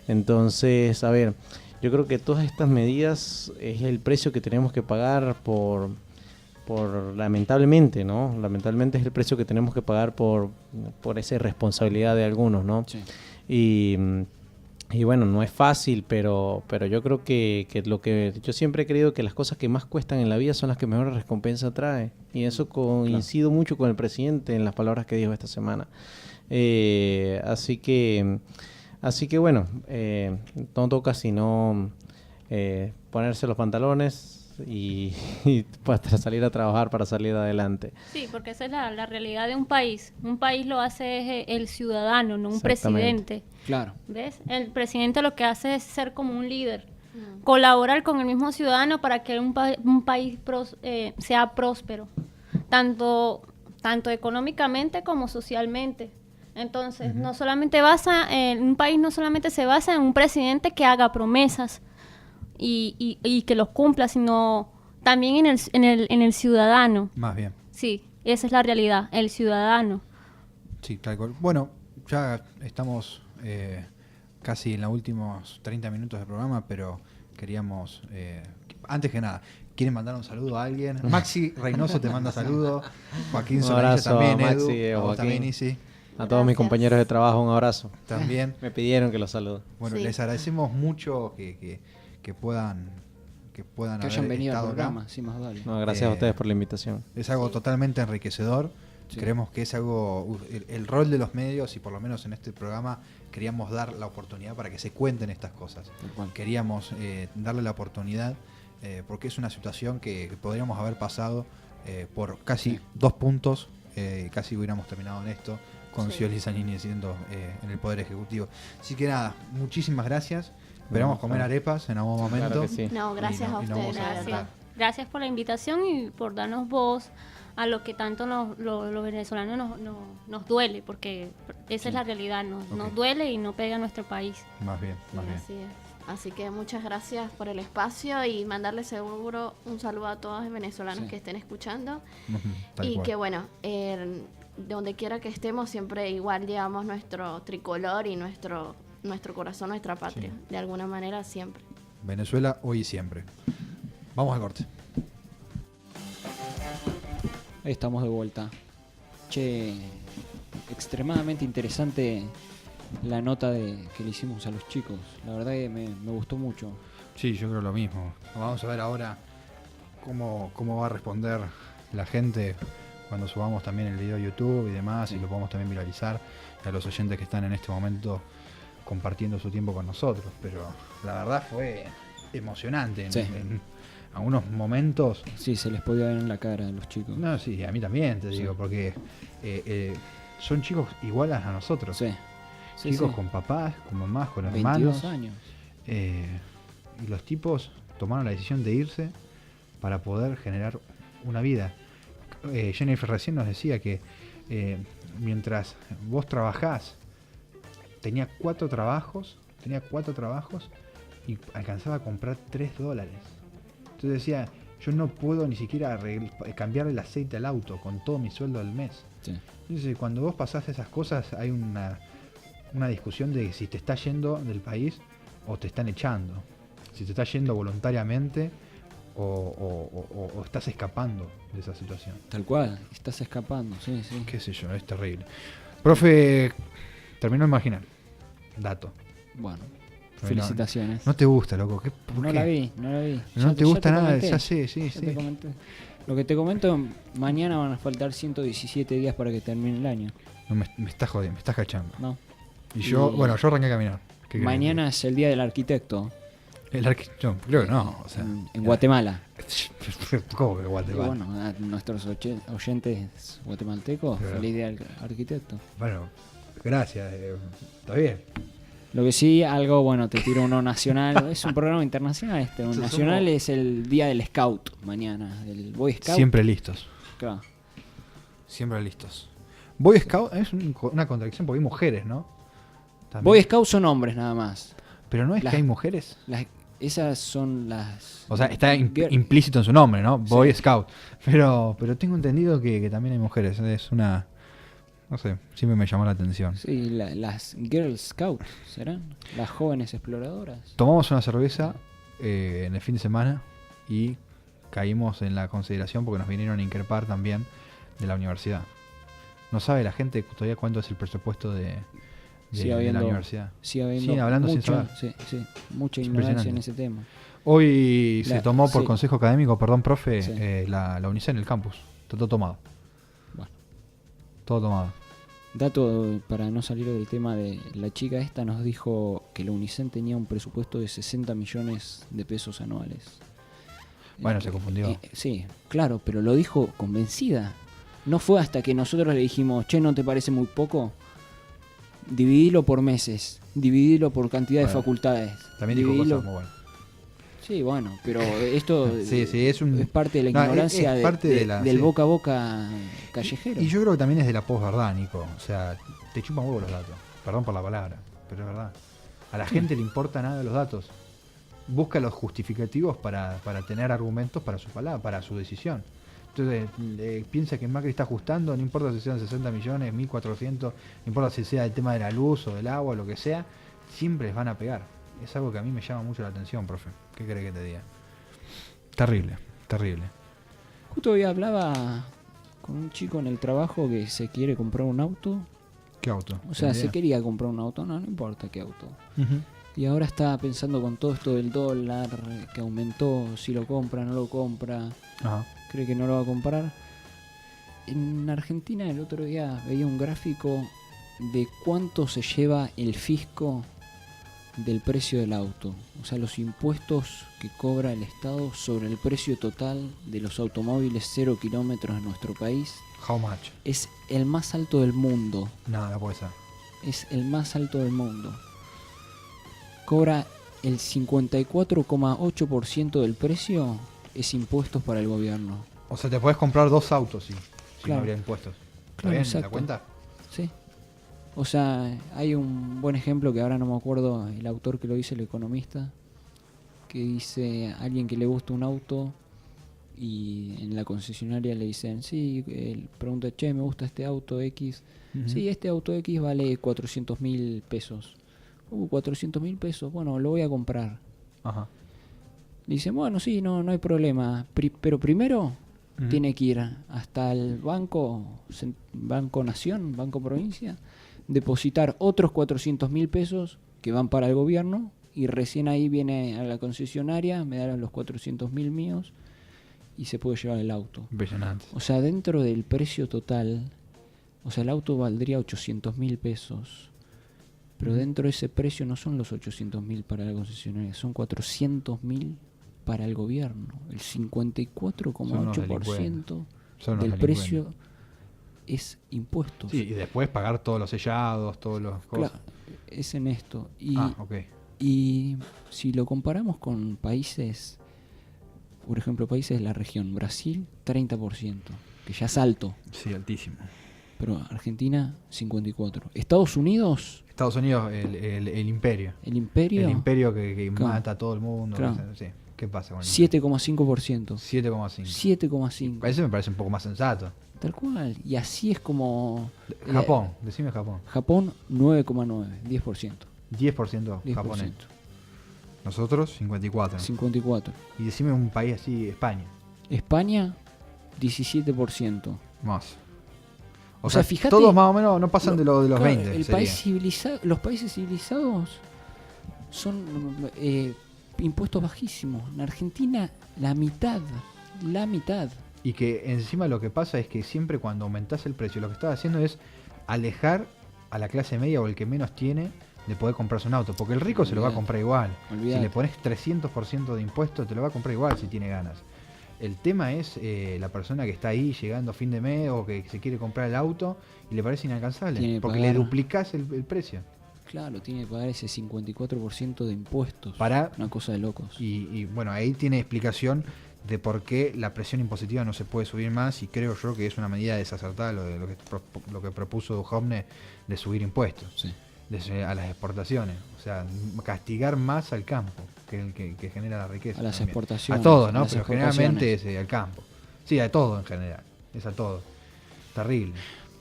Entonces, a ver, yo creo que todas estas medidas es el precio que tenemos que pagar por lamentablemente, ¿no? Lamentablemente es el precio que tenemos que pagar por esa irresponsabilidad de algunos, ¿no? Sí. Y bueno, no es fácil, pero yo creo que lo que yo siempre he creído que las cosas que más cuestan en la vida son las que mejor recompensa trae. Y eso coincido mucho con el presidente en las palabras que dijo esta semana. Así que bueno, no toca sino ponerse los pantalones y para salir a trabajar, para salir adelante. Sí, porque esa es la realidad de un país. Un país lo hace el ciudadano, no un presidente. Claro. ¿Ves? El presidente lo que hace es ser como un líder, colaborar con el mismo ciudadano para que un país sea próspero, tanto económicamente como socialmente. Entonces, un país no solamente se basa en un presidente que haga promesas y que los cumpla, sino también en el ciudadano. Más bien. Sí, esa es la realidad, el ciudadano. Sí, tal cual. Bueno, ya estamos casi en los últimos 30 minutos del programa, pero queríamos, antes que nada, ¿quieren mandar un saludo a alguien? Maxi Reynoso te manda saludos, Joaquín Solaya también, Maxi, Edu, también Isi. A todos mis compañeros de trabajo, un abrazo. También. Me pidieron que los salude. Bueno, les agradecemos mucho que puedan hayan venido al programa, acá. Sí, más vale. No, gracias a ustedes por la invitación. Es algo totalmente enriquecedor. Sí. Creemos que es algo, el rol de los medios, y por lo menos en este programa queríamos dar la oportunidad para que se cuenten estas cosas. Queríamos darle la oportunidad porque es una situación que podríamos haber pasado por casi 2 puntos, casi hubiéramos terminado en esto, con Scioli Zanini siendo en el Poder Ejecutivo. Así que nada, muchísimas gracias. Esperamos comer arepas en algún momento. Claro que sí. No, gracias a ustedes. Gracias. gracias por la invitación y por darnos voz a lo que tanto los venezolanos nos duele, porque esa es la realidad, nos duele y no pega a nuestro país. Más bien. Así que muchas gracias por el espacio y mandarle seguro un saludo a todos los venezolanos que estén escuchando. Y que bueno, donde quiera que estemos siempre igual llevamos nuestro tricolor y nuestro corazón, nuestra patria, de alguna manera siempre. Venezuela hoy y siempre. Vamos al corte. Ahí estamos de vuelta. Che, extremadamente interesante la nota que le hicimos a los chicos. La verdad que me gustó mucho. Sí, yo creo lo mismo. Vamos a ver ahora cómo va a responder la gente cuando subamos también el video a YouTube y demás, y lo podamos también viralizar, y a los oyentes que están en este momento compartiendo su tiempo con nosotros. Pero la verdad fue emocionante en algunos momentos. Sí, se les podía ver en la cara a los chicos. No, sí, a mí también te digo, porque son chicos iguales a nosotros. Chicos con papás, con mamás, con hermanos. 22 años. Y los tipos tomaron la decisión de irse para poder generar una vida. Jennifer recién nos decía que mientras vos trabajás, tenía 4 trabajos y alcanzaba a comprar $3. Entonces decía, yo no puedo ni siquiera cambiar el aceite al auto con todo mi sueldo del mes. Entonces cuando vos pasás esas cosas hay una discusión de si te estás yendo del país o te están echando, si te estás yendo voluntariamente o estás escapando de esa situación. Tal cual, estás escapando, sí. Qué sé yo, es terrible. Profe, terminó de imaginar. Dato. Bueno, felicitaciones. No te gusta, loco. ¿Por qué? No la vi. No te gusta nada, comenté. ya sé, sí. Te comenté. Lo que te comento, mañana van a faltar 117 días para que termine el año. No, me estás jodiendo, me estás cachando. No. Y yo arranqué a caminar. Mañana es el día del arquitecto. Yo creo que no. O sea, en Guatemala. ¿Cómo que Guatemala? Y bueno, a nuestros oyentes guatemaltecos, feliz día del arquitecto. Bueno, gracias. Está bien. Lo que sí, te tiro uno nacional. Es un programa internacional un nacional es el día del Scout mañana, del Boy Scout. Siempre listos. Claro. Siempre listos. Boy Scout es una contradicción porque hay mujeres, ¿no? También. Boy Scout son hombres nada más. Pero no es que hay mujeres. Esas son las... O sea, está implícito en su nombre, ¿no? Boy Scout. Pero tengo entendido que también hay mujeres. Es una... No sé, siempre me llamó la atención. Sí, las Girl Scouts, ¿serán? Las jóvenes exploradoras. Tomamos una cerveza en el fin de semana y caímos en la consideración porque nos vinieron a increpar también de la universidad. No sabe la gente todavía cuánto es el presupuesto de la universidad. Siguen hablando sin saber. Sí, mucha ignorancia en ese tema. Hoy se tomó por consejo académico, perdón, profe, la UNICEN en el campus. Está todo tomado. Bueno. Todo tomado. Dato para no salir del tema de la chica esta, nos dijo que la UNICEN tenía un presupuesto de 60 millones de pesos anuales. Bueno, se confundió. Sí, claro, pero lo dijo convencida. No fue hasta que nosotros le dijimos, che, ¿no te parece muy poco? Dividilo por meses, dividilo por cantidad de facultades. También dijo cosas muy buenas. Sí, bueno, pero esto es parte de la ignorancia es parte del boca a boca callejero. Y yo creo que también es de la posverdad, Nico. O sea, te chupan huevo los datos. Perdón por la palabra, pero es verdad. A la gente le importa nada los datos. Busca los justificativos para tener argumentos para su palabra, para su decisión. Entonces piensa que Macri está ajustando, no importa si sean 60 millones, 1.400, no importa si sea el tema de la luz o del agua, lo que sea, siempre les van a pegar. Es algo que a mí me llama mucho la atención, profe. ¿Qué querés que te diga? Terrible. Justo hoy hablaba con un chico en el trabajo que se quiere comprar un auto. ¿Qué auto? O sea, se quería comprar un auto, no importa qué auto. Y ahora está pensando con todo esto del dólar, que aumentó, si lo compra, no lo compra. Ajá. Cree que no lo va a comprar. En Argentina el otro día veía un gráfico de cuánto se lleva el fisco del precio del auto, o sea, los impuestos que cobra el Estado sobre el precio total de los automóviles 0 kilómetros en nuestro país. How much? Es el más alto del mundo. No puede ser. Es el más alto del mundo. Cobra el 54,8% del precio es impuestos para el gobierno. O sea, te podés comprar 2 autos si Claro. no habría impuestos. ¿Está Claro, bien? exacto. ¿La cuenta? Sí. O sea, hay un buen ejemplo que ahora no me acuerdo el autor que lo dice, el economista, que dice alguien que le gusta un auto y en la concesionaria le dicen, sí, él pregunta, che, me gusta este auto X. Sí, este auto X vale 400.000 pesos. 400.000 pesos, bueno, lo voy a comprar. Ajá. Le dicen, bueno, sí, no hay problema. Pero primero tiene que ir hasta el Banco Nación, Banco Provincia, depositar otros 400.000 pesos que van para el gobierno y recién ahí viene a la concesionaria, me dan los 400.000 míos y se puede llevar el auto. Impresionante. O sea, dentro del precio total, o sea, el auto valdría 800.000 pesos. Pero dentro de ese precio no son los 800.000 para la concesionaria, son 400.000 para el gobierno. El 54,8% del precio es impuestos. Sí, y después pagar todos los sellados, todos los cosas. Claro, es en esto. Y, ok. y si lo comparamos con países, por ejemplo, países de la región, Brasil, 30%, que ya es alto. Sí, altísimo. Pero Argentina, 54%. Estados Unidos, el imperio. el imperio, El imperio que Claro. mata a todo el mundo. Claro. Sí. ¿Qué pasa con el 7,5%. 7,5. 7,5%. Eso me parece un poco más sensato. Tal cual. Y así es como... Japón, decime Japón. Japón, 9,9%, 10%. 10% 10%. japonés. Nosotros, 54. 54%. Y decime un país así, España. España, 17%. Más. O sea, fíjate, todos más o menos no pasan de los claro, 20. El sería. país civilizado, los países civilizados son impuestos bajísimos. En Argentina, la mitad. Y que encima lo que pasa es que siempre cuando aumentás el precio, lo que estás haciendo es alejar a la clase media o el que menos tiene de poder comprarse un auto. Porque el rico se lo va a comprar igual. Olvidate. Si le pones 300% de impuestos, te lo va a comprar igual si tiene ganas. El tema es la persona que está ahí llegando a fin de mes o que se quiere comprar el auto y le parece inalcanzable. Tiene que Porque pagar. le duplicás el precio. Claro, tiene que pagar ese 54% de impuestos. Para- Una cosa de locos. Y bueno, ahí tiene explicación de por qué la presión impositiva no se puede subir más y creo yo que es una medida desacertada lo que propuso Duhovne de subir impuestos Sí. a las exportaciones. O sea, castigar más al campo que el que genera la riqueza. A las también. exportaciones. A todo, a ¿no? las Pero exportaciones. generalmente es al campo. Sí, a todo en general. Es a todo. Terrible.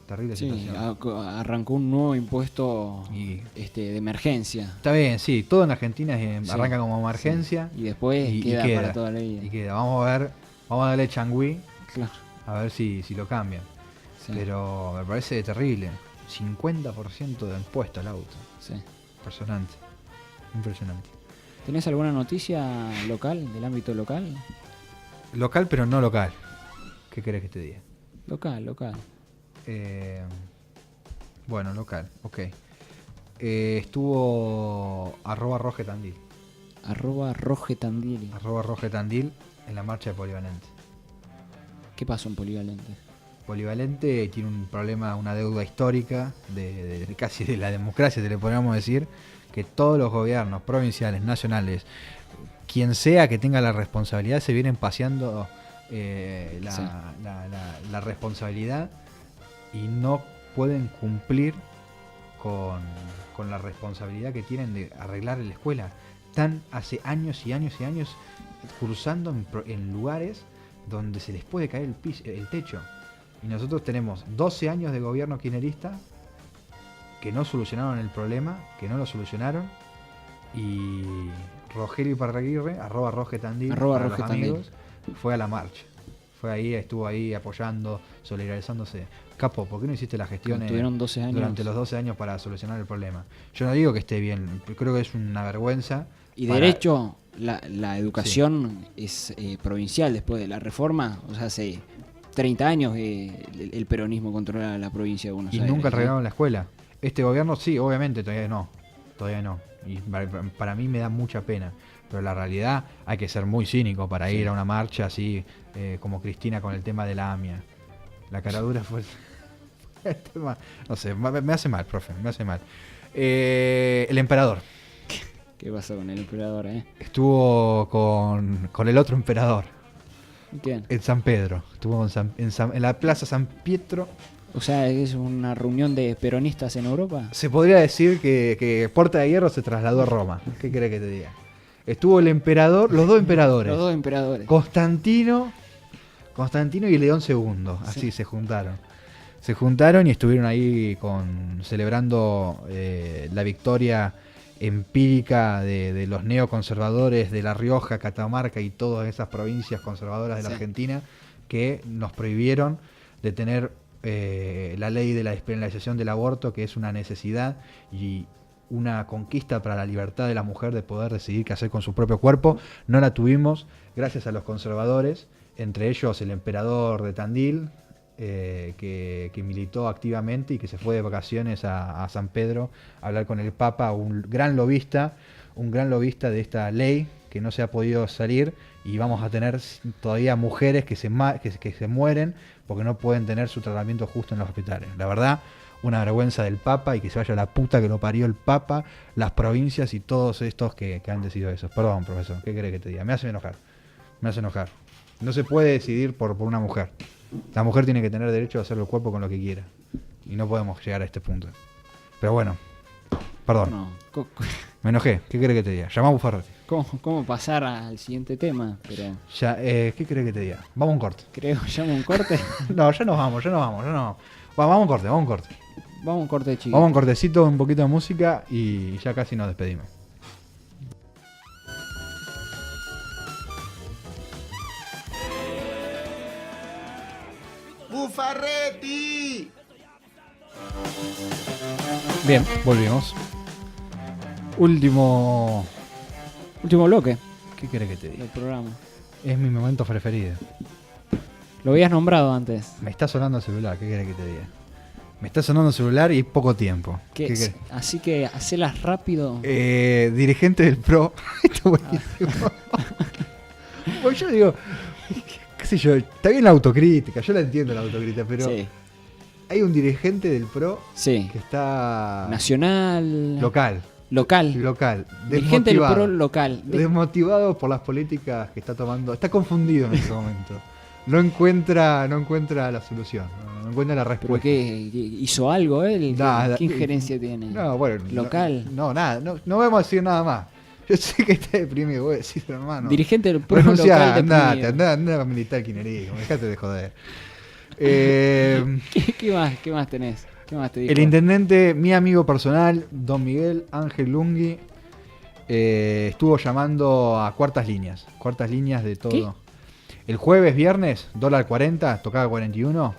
Terrible Sí, situación. arrancó un nuevo impuesto Y- de emergencia. Está bien, sí. Todo en Argentina Sí, arranca como emergencia. sí. Y después y queda, queda. para toda la vida. Y queda. Vamos a ver. Vamos a darle changüí. Claro. A ver si lo cambian. Sí, Pero me parece terrible. 50% de impuesto al auto. sí. Impresionante. Impresionante. ¿Tenés alguna noticia local, del ámbito local? Local, pero no local. ¿Qué querés que te diga? Local. Bueno, local, ok. Estuvo @rogetandil. @rogetandil. @rogetandil en la marcha de Polivalente. ¿Qué pasó en Polivalente? Polivalente tiene un problema, una deuda histórica de casi de la democracia, te le podríamos decir, que todos los gobiernos provinciales, nacionales, quien sea que tenga la responsabilidad, se vienen paseando la responsabilidad y no pueden cumplir con la responsabilidad que tienen de arreglar la escuela. Están hace años y años y años cursando en lugares donde se les puede caer el techo. Y nosotros tenemos 12 años de gobierno kirchnerista que no solucionaron el problema, que no lo solucionaron. Y Rogelio Iparraguirre, @rogetandil, para los @rogetandil. amigos, fue a la marcha. Fue ahí, estuvo ahí apoyando, solidarizándose. Capo, ¿por qué no hiciste las gestiones Tuvieron 12 años. durante los 12 años para solucionar el problema? Yo no digo que esté bien, creo que es una vergüenza. Y para- derecho, la educación es provincial después de la reforma. O sea, hace 30 años el peronismo controla la provincia de Buenos Y Aires. nunca ¿no? arreglaron la escuela. Este gobierno sí, obviamente, todavía no. Y para mí me da mucha pena. Pero la realidad, hay que ser muy cínico para ir a una marcha así, como Cristina con el tema de la AMIA. La caradura fue el tema. No sé, me hace mal, profe, me hace mal. El emperador. ¿Qué pasa con el emperador, Estuvo con el otro emperador. ¿Quién? En San Pedro. Estuvo en la Plaza San Pietro. O sea, ¿es una reunión de peronistas en Europa? Se podría decir que Puerta de Hierro se trasladó a Roma. ¿Qué querés que te diga? Estuvo el emperador, los dos emperadores. Los dos emperadores. Constantino y León II. Así sí. Se juntaron y estuvieron ahí celebrando la victoria empírica de los neoconservadores de La Rioja, Catamarca y todas esas provincias conservadoras de la Argentina que nos prohibieron de tener la ley de la despenalización del aborto, que es una necesidad y una conquista para la libertad de la mujer de poder decidir qué hacer con su propio cuerpo. No la tuvimos gracias a los conservadores, entre ellos el emperador de Tandil, que militó activamente y que se fue de vacaciones a San Pedro a hablar con el Papa, un gran lobista de esta ley que no se ha podido salir, y vamos a tener todavía mujeres que se mueren porque no pueden tener su tratamiento justo en los hospitales. La verdad, una vergüenza del Papa, y que se vaya la puta que lo parió el Papa, las provincias y todos estos que han decidido eso. Perdón, profesor, ¿qué querés que te diga? Me hace enojar. No se puede decidir por una mujer. La mujer tiene que tener derecho a hacer el cuerpo con lo que quiera. Y no podemos llegar a este punto. Pero bueno, perdón. No. Me enojé. ¿Qué querés que te diga? Llamá a Buffarretti. ¿Cómo pasar al siguiente tema? Pero ¿qué querés que te diga? Vamos a un corte. ¿Llamo un corte? No, ya nos vamos. Vamos a un corte. Vamos a un corte, chicos. Vamos a un cortecito, un poquito de música y ya casi nos despedimos. ¡Buffarretti! Bien, volvimos. Último bloque ¿Qué querés que te diga? del programa. Es mi momento preferido. Lo habías nombrado antes. Me está sonando el celular, ¿qué querés que te diga? Me está sonando el celular y hay poco tiempo. Así que hacelas rápido. Dirigente del PRO. Esto es buenísimo. Pues yo digo, qué sé yo, está bien la autocrítica, yo la entiendo la autocrítica, pero Sí. hay un dirigente del PRO Sí. que está Nacional. local. Dirigente del PRO local. Desmotivado por las políticas que está tomando. Está confundido en este momento. No encuentra la solución, no encuentra la respuesta. ¿Pero qué? ¿Hizo algo él? Nada. ¿Qué injerencia tiene? No, bueno. ¿Local? No, nada. No vamos a decir nada más. Yo sé que está deprimido, voy a decir, hermano. Dirigente del PRO Renunciá, local. andá a militar kirchnerismo, dejate de joder. ¿Qué más tenés? ¿Qué más te dijo? El intendente, mi amigo personal, don Miguel Ángel Lungui, estuvo llamando a cuartas líneas de todo. ¿Qué? El jueves, viernes, $40, tocaba 41.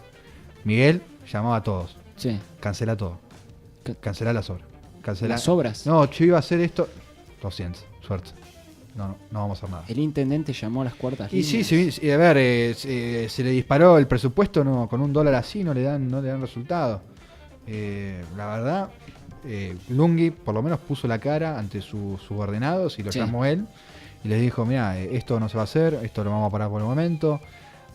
Miguel llamaba a todos. Sí. Cancela todo. Cancela las obras. ¿Las obras? No, yo iba a hacer esto. 200, suerte. No vamos a hacer nada. El intendente llamó a las cuartas Y líneas. sí, a ver, se le disparó el presupuesto, no, con $1 así no le dan resultado. La verdad, Lungui por lo menos puso la cara ante sus subordinados y lo llamó él y les dijo, mira, esto no se va a hacer, esto lo vamos a parar por el momento,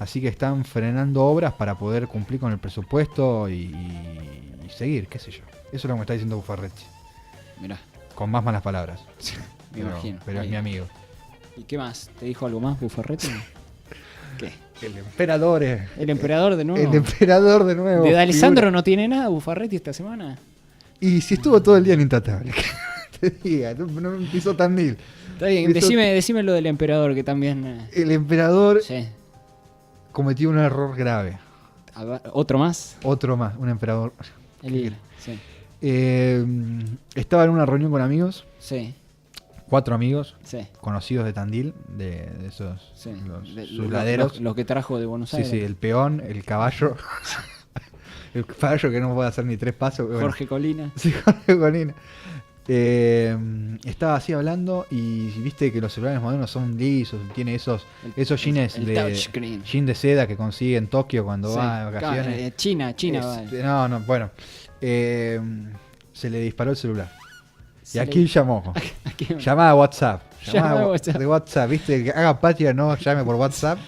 así que están frenando obras para poder cumplir con el presupuesto y seguir, qué sé yo. Eso es lo que me está diciendo Buffarretti. Mirá. Con más malas palabras. Me imagino. Pero es mi amigo. ¿Y qué más? ¿Te dijo algo más, Buffarretti? ¿Qué? El emperador El emperador de nuevo. El emperador de nuevo. ¿De D'Alessandro no tiene nada Buffarretti esta semana? Y si estuvo todo el día en Intratable. Te diga, no me pisó Tandil. Está bien, decime lo del emperador que también... El emperador Sí. cometió un error grave. ¿Otro más? Otro más, un emperador. Sí. Estaba en una reunión con amigos. Sí. 4 amigos. Sí. Conocidos de Tandil. De esos. Sí. Sus laderos. Los que trajo de Buenos Aires. Sí, el peón, el caballo. El caballo que no puede hacer ni 3 pasos. Bueno. Jorge Colina. Sí, Jorge Colina. Estaba así hablando y viste que los celulares modernos son lisos, tiene esos jeans jean de seda que consigue en Tokio cuando va de vacaciones. China. No, bueno. Se le disparó el celular. ¿Y a quién llamó? Llamaba a WhatsApp. De WhatsApp, viste, que haga patria, no llame por WhatsApp.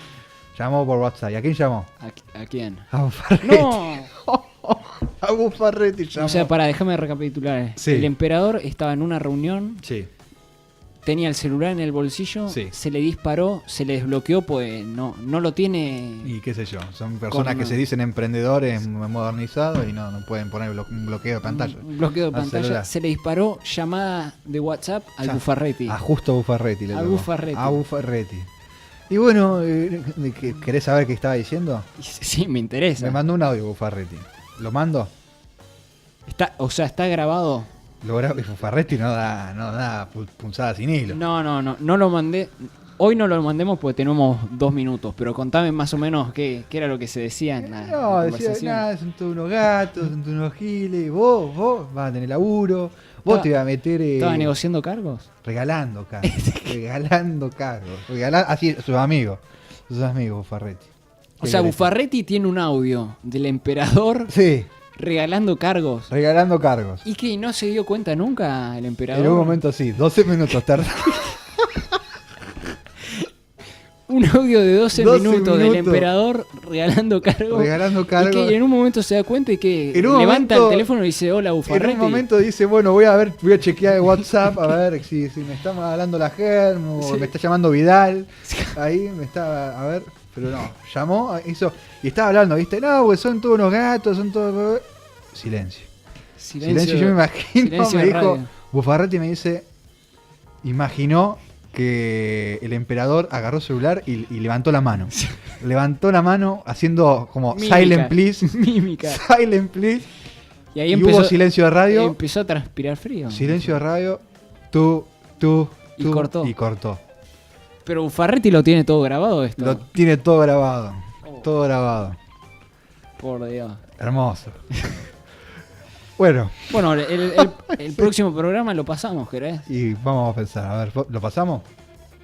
Llamó por WhatsApp. ¿Y a quién llamó? ¿A quién? A Buffarretti. ¡No! A Buffarretti llamó. O sea, déjame recapitular. Sí. El emperador estaba en una reunión. Sí. tenía el celular en el bolsillo, Sí. se le disparó, se le desbloqueó, pues no lo tiene. Y qué sé yo, son personas Con que se dicen emprendedores modernizados y no pueden poner un bloqueo de pantalla. Un bloqueo de Al pantalla. celular. Se le disparó llamada de WhatsApp al Ya. Buffarretti. A justo Buffarretti. le A tocó. Buffarretti. A Buffarretti. Y bueno, ¿querés saber qué estaba diciendo? Sí, me interesa. Me mandó un audio Buffarretti. ¿Lo mando? Está grabado. Buffarretti no da punzada sin hilo. No lo mandé. Hoy no lo mandemos porque tenemos 2 minutos, pero contame más o menos qué era lo que se decía en la No, conversación. decía, nada, son todos unos gatos, son todos unos giles, vos vas a tener laburo, vos te vas a meter... ¿Estaba negociando cargos? Regalando cargos, así, sus amigos, Buffarretti. O sea, Buffarretti tiene un audio del emperador Sí, regalando cargos. regalando cargos. ¿Y que no se dio cuenta nunca el emperador? En un momento sí, 12 minutos tarde. Un audio de 12 minutos del minutos. emperador regalando cargos. Regalando cargos. Y que en un momento se da cuenta y que En un levanta momento- el teléfono y dice, hola Buffarretti. En un momento dice, bueno, voy a chequear el WhatsApp a ver si me está hablando la Germ o Sí. me está llamando Vidal. Ahí me está, a ver, pero no, llamó, hizo, y estaba hablando, ¿viste? No, pues son todos unos gatos, son todos... Silencio. Silencio, yo me imagino, silencio me de dijo, radio. Buffarretti me dice, imaginó que el emperador agarró el celular y levantó la mano. Levantó la mano haciendo como Mímica. silent please. Mímica. Silent please. Y ahí Y empezó, hubo silencio de radio. empezó a transpirar frío. Silencio de radio. Y cortó. Y cortó. Pero Buffarretti lo tiene todo grabado esto. Lo tiene todo grabado. Todo grabado. Por Dios. Hermoso. Bueno, Bueno, el próximo programa lo pasamos, ¿querés? y vamos a pensar. A ver, ¿lo pasamos?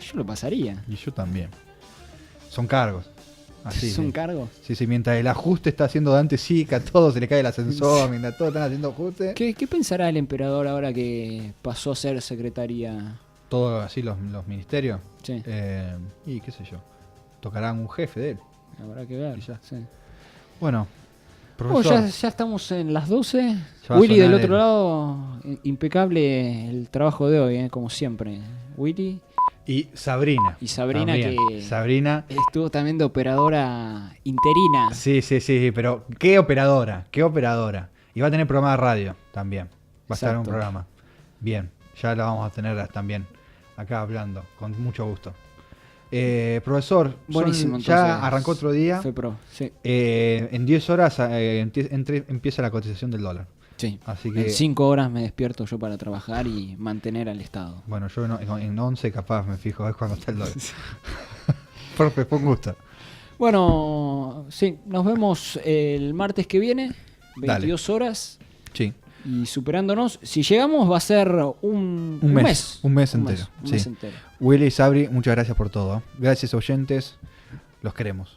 Yo lo pasaría. Y yo también. Son cargos. Así. ¿Es un sí. cargo? Sí, mientras el ajuste está haciendo Dante Sica, todo se le cae el ascensor, mientras todos están haciendo ajuste. ¿Qué pensará el emperador ahora que pasó a ser secretaría? Todo así los ministerios. Sí, Y qué sé yo. Tocarán un jefe de él. habrá que ver. Y ya. Sí. Bueno, Bueno, profesor. ya estamos en las 12. Ya va a Willy del sonar otro el- lado, impecable el trabajo de hoy, como siempre. Willy Y Sabrina. y Sabrina, También. que Sabrina. estuvo también de operadora interina. Sí, pero qué operadora. Y va a tener programa de radio también. Va a estar en un Exacto. programa. Bien, ya la vamos a tener también acá hablando, con mucho gusto. Profesor, Buenísimo, ya entonces. arrancó otro día. FEPRO, sí. En 10 horas empieza la cotización del dólar. Sí. Así que, En 5 horas me despierto yo para trabajar y mantener al Estado. bueno, yo en 11 capaz me fijo, es cuando está el dólar. Profe, fue un gusto. Bueno, sí, nos vemos el martes que viene, Dale. 22 horas, Sí. y superándonos. Si llegamos va a ser un mes. Un mes entero. Un sí. mes entero. Willy y Sabri, muchas gracias por todo. Gracias oyentes, los queremos.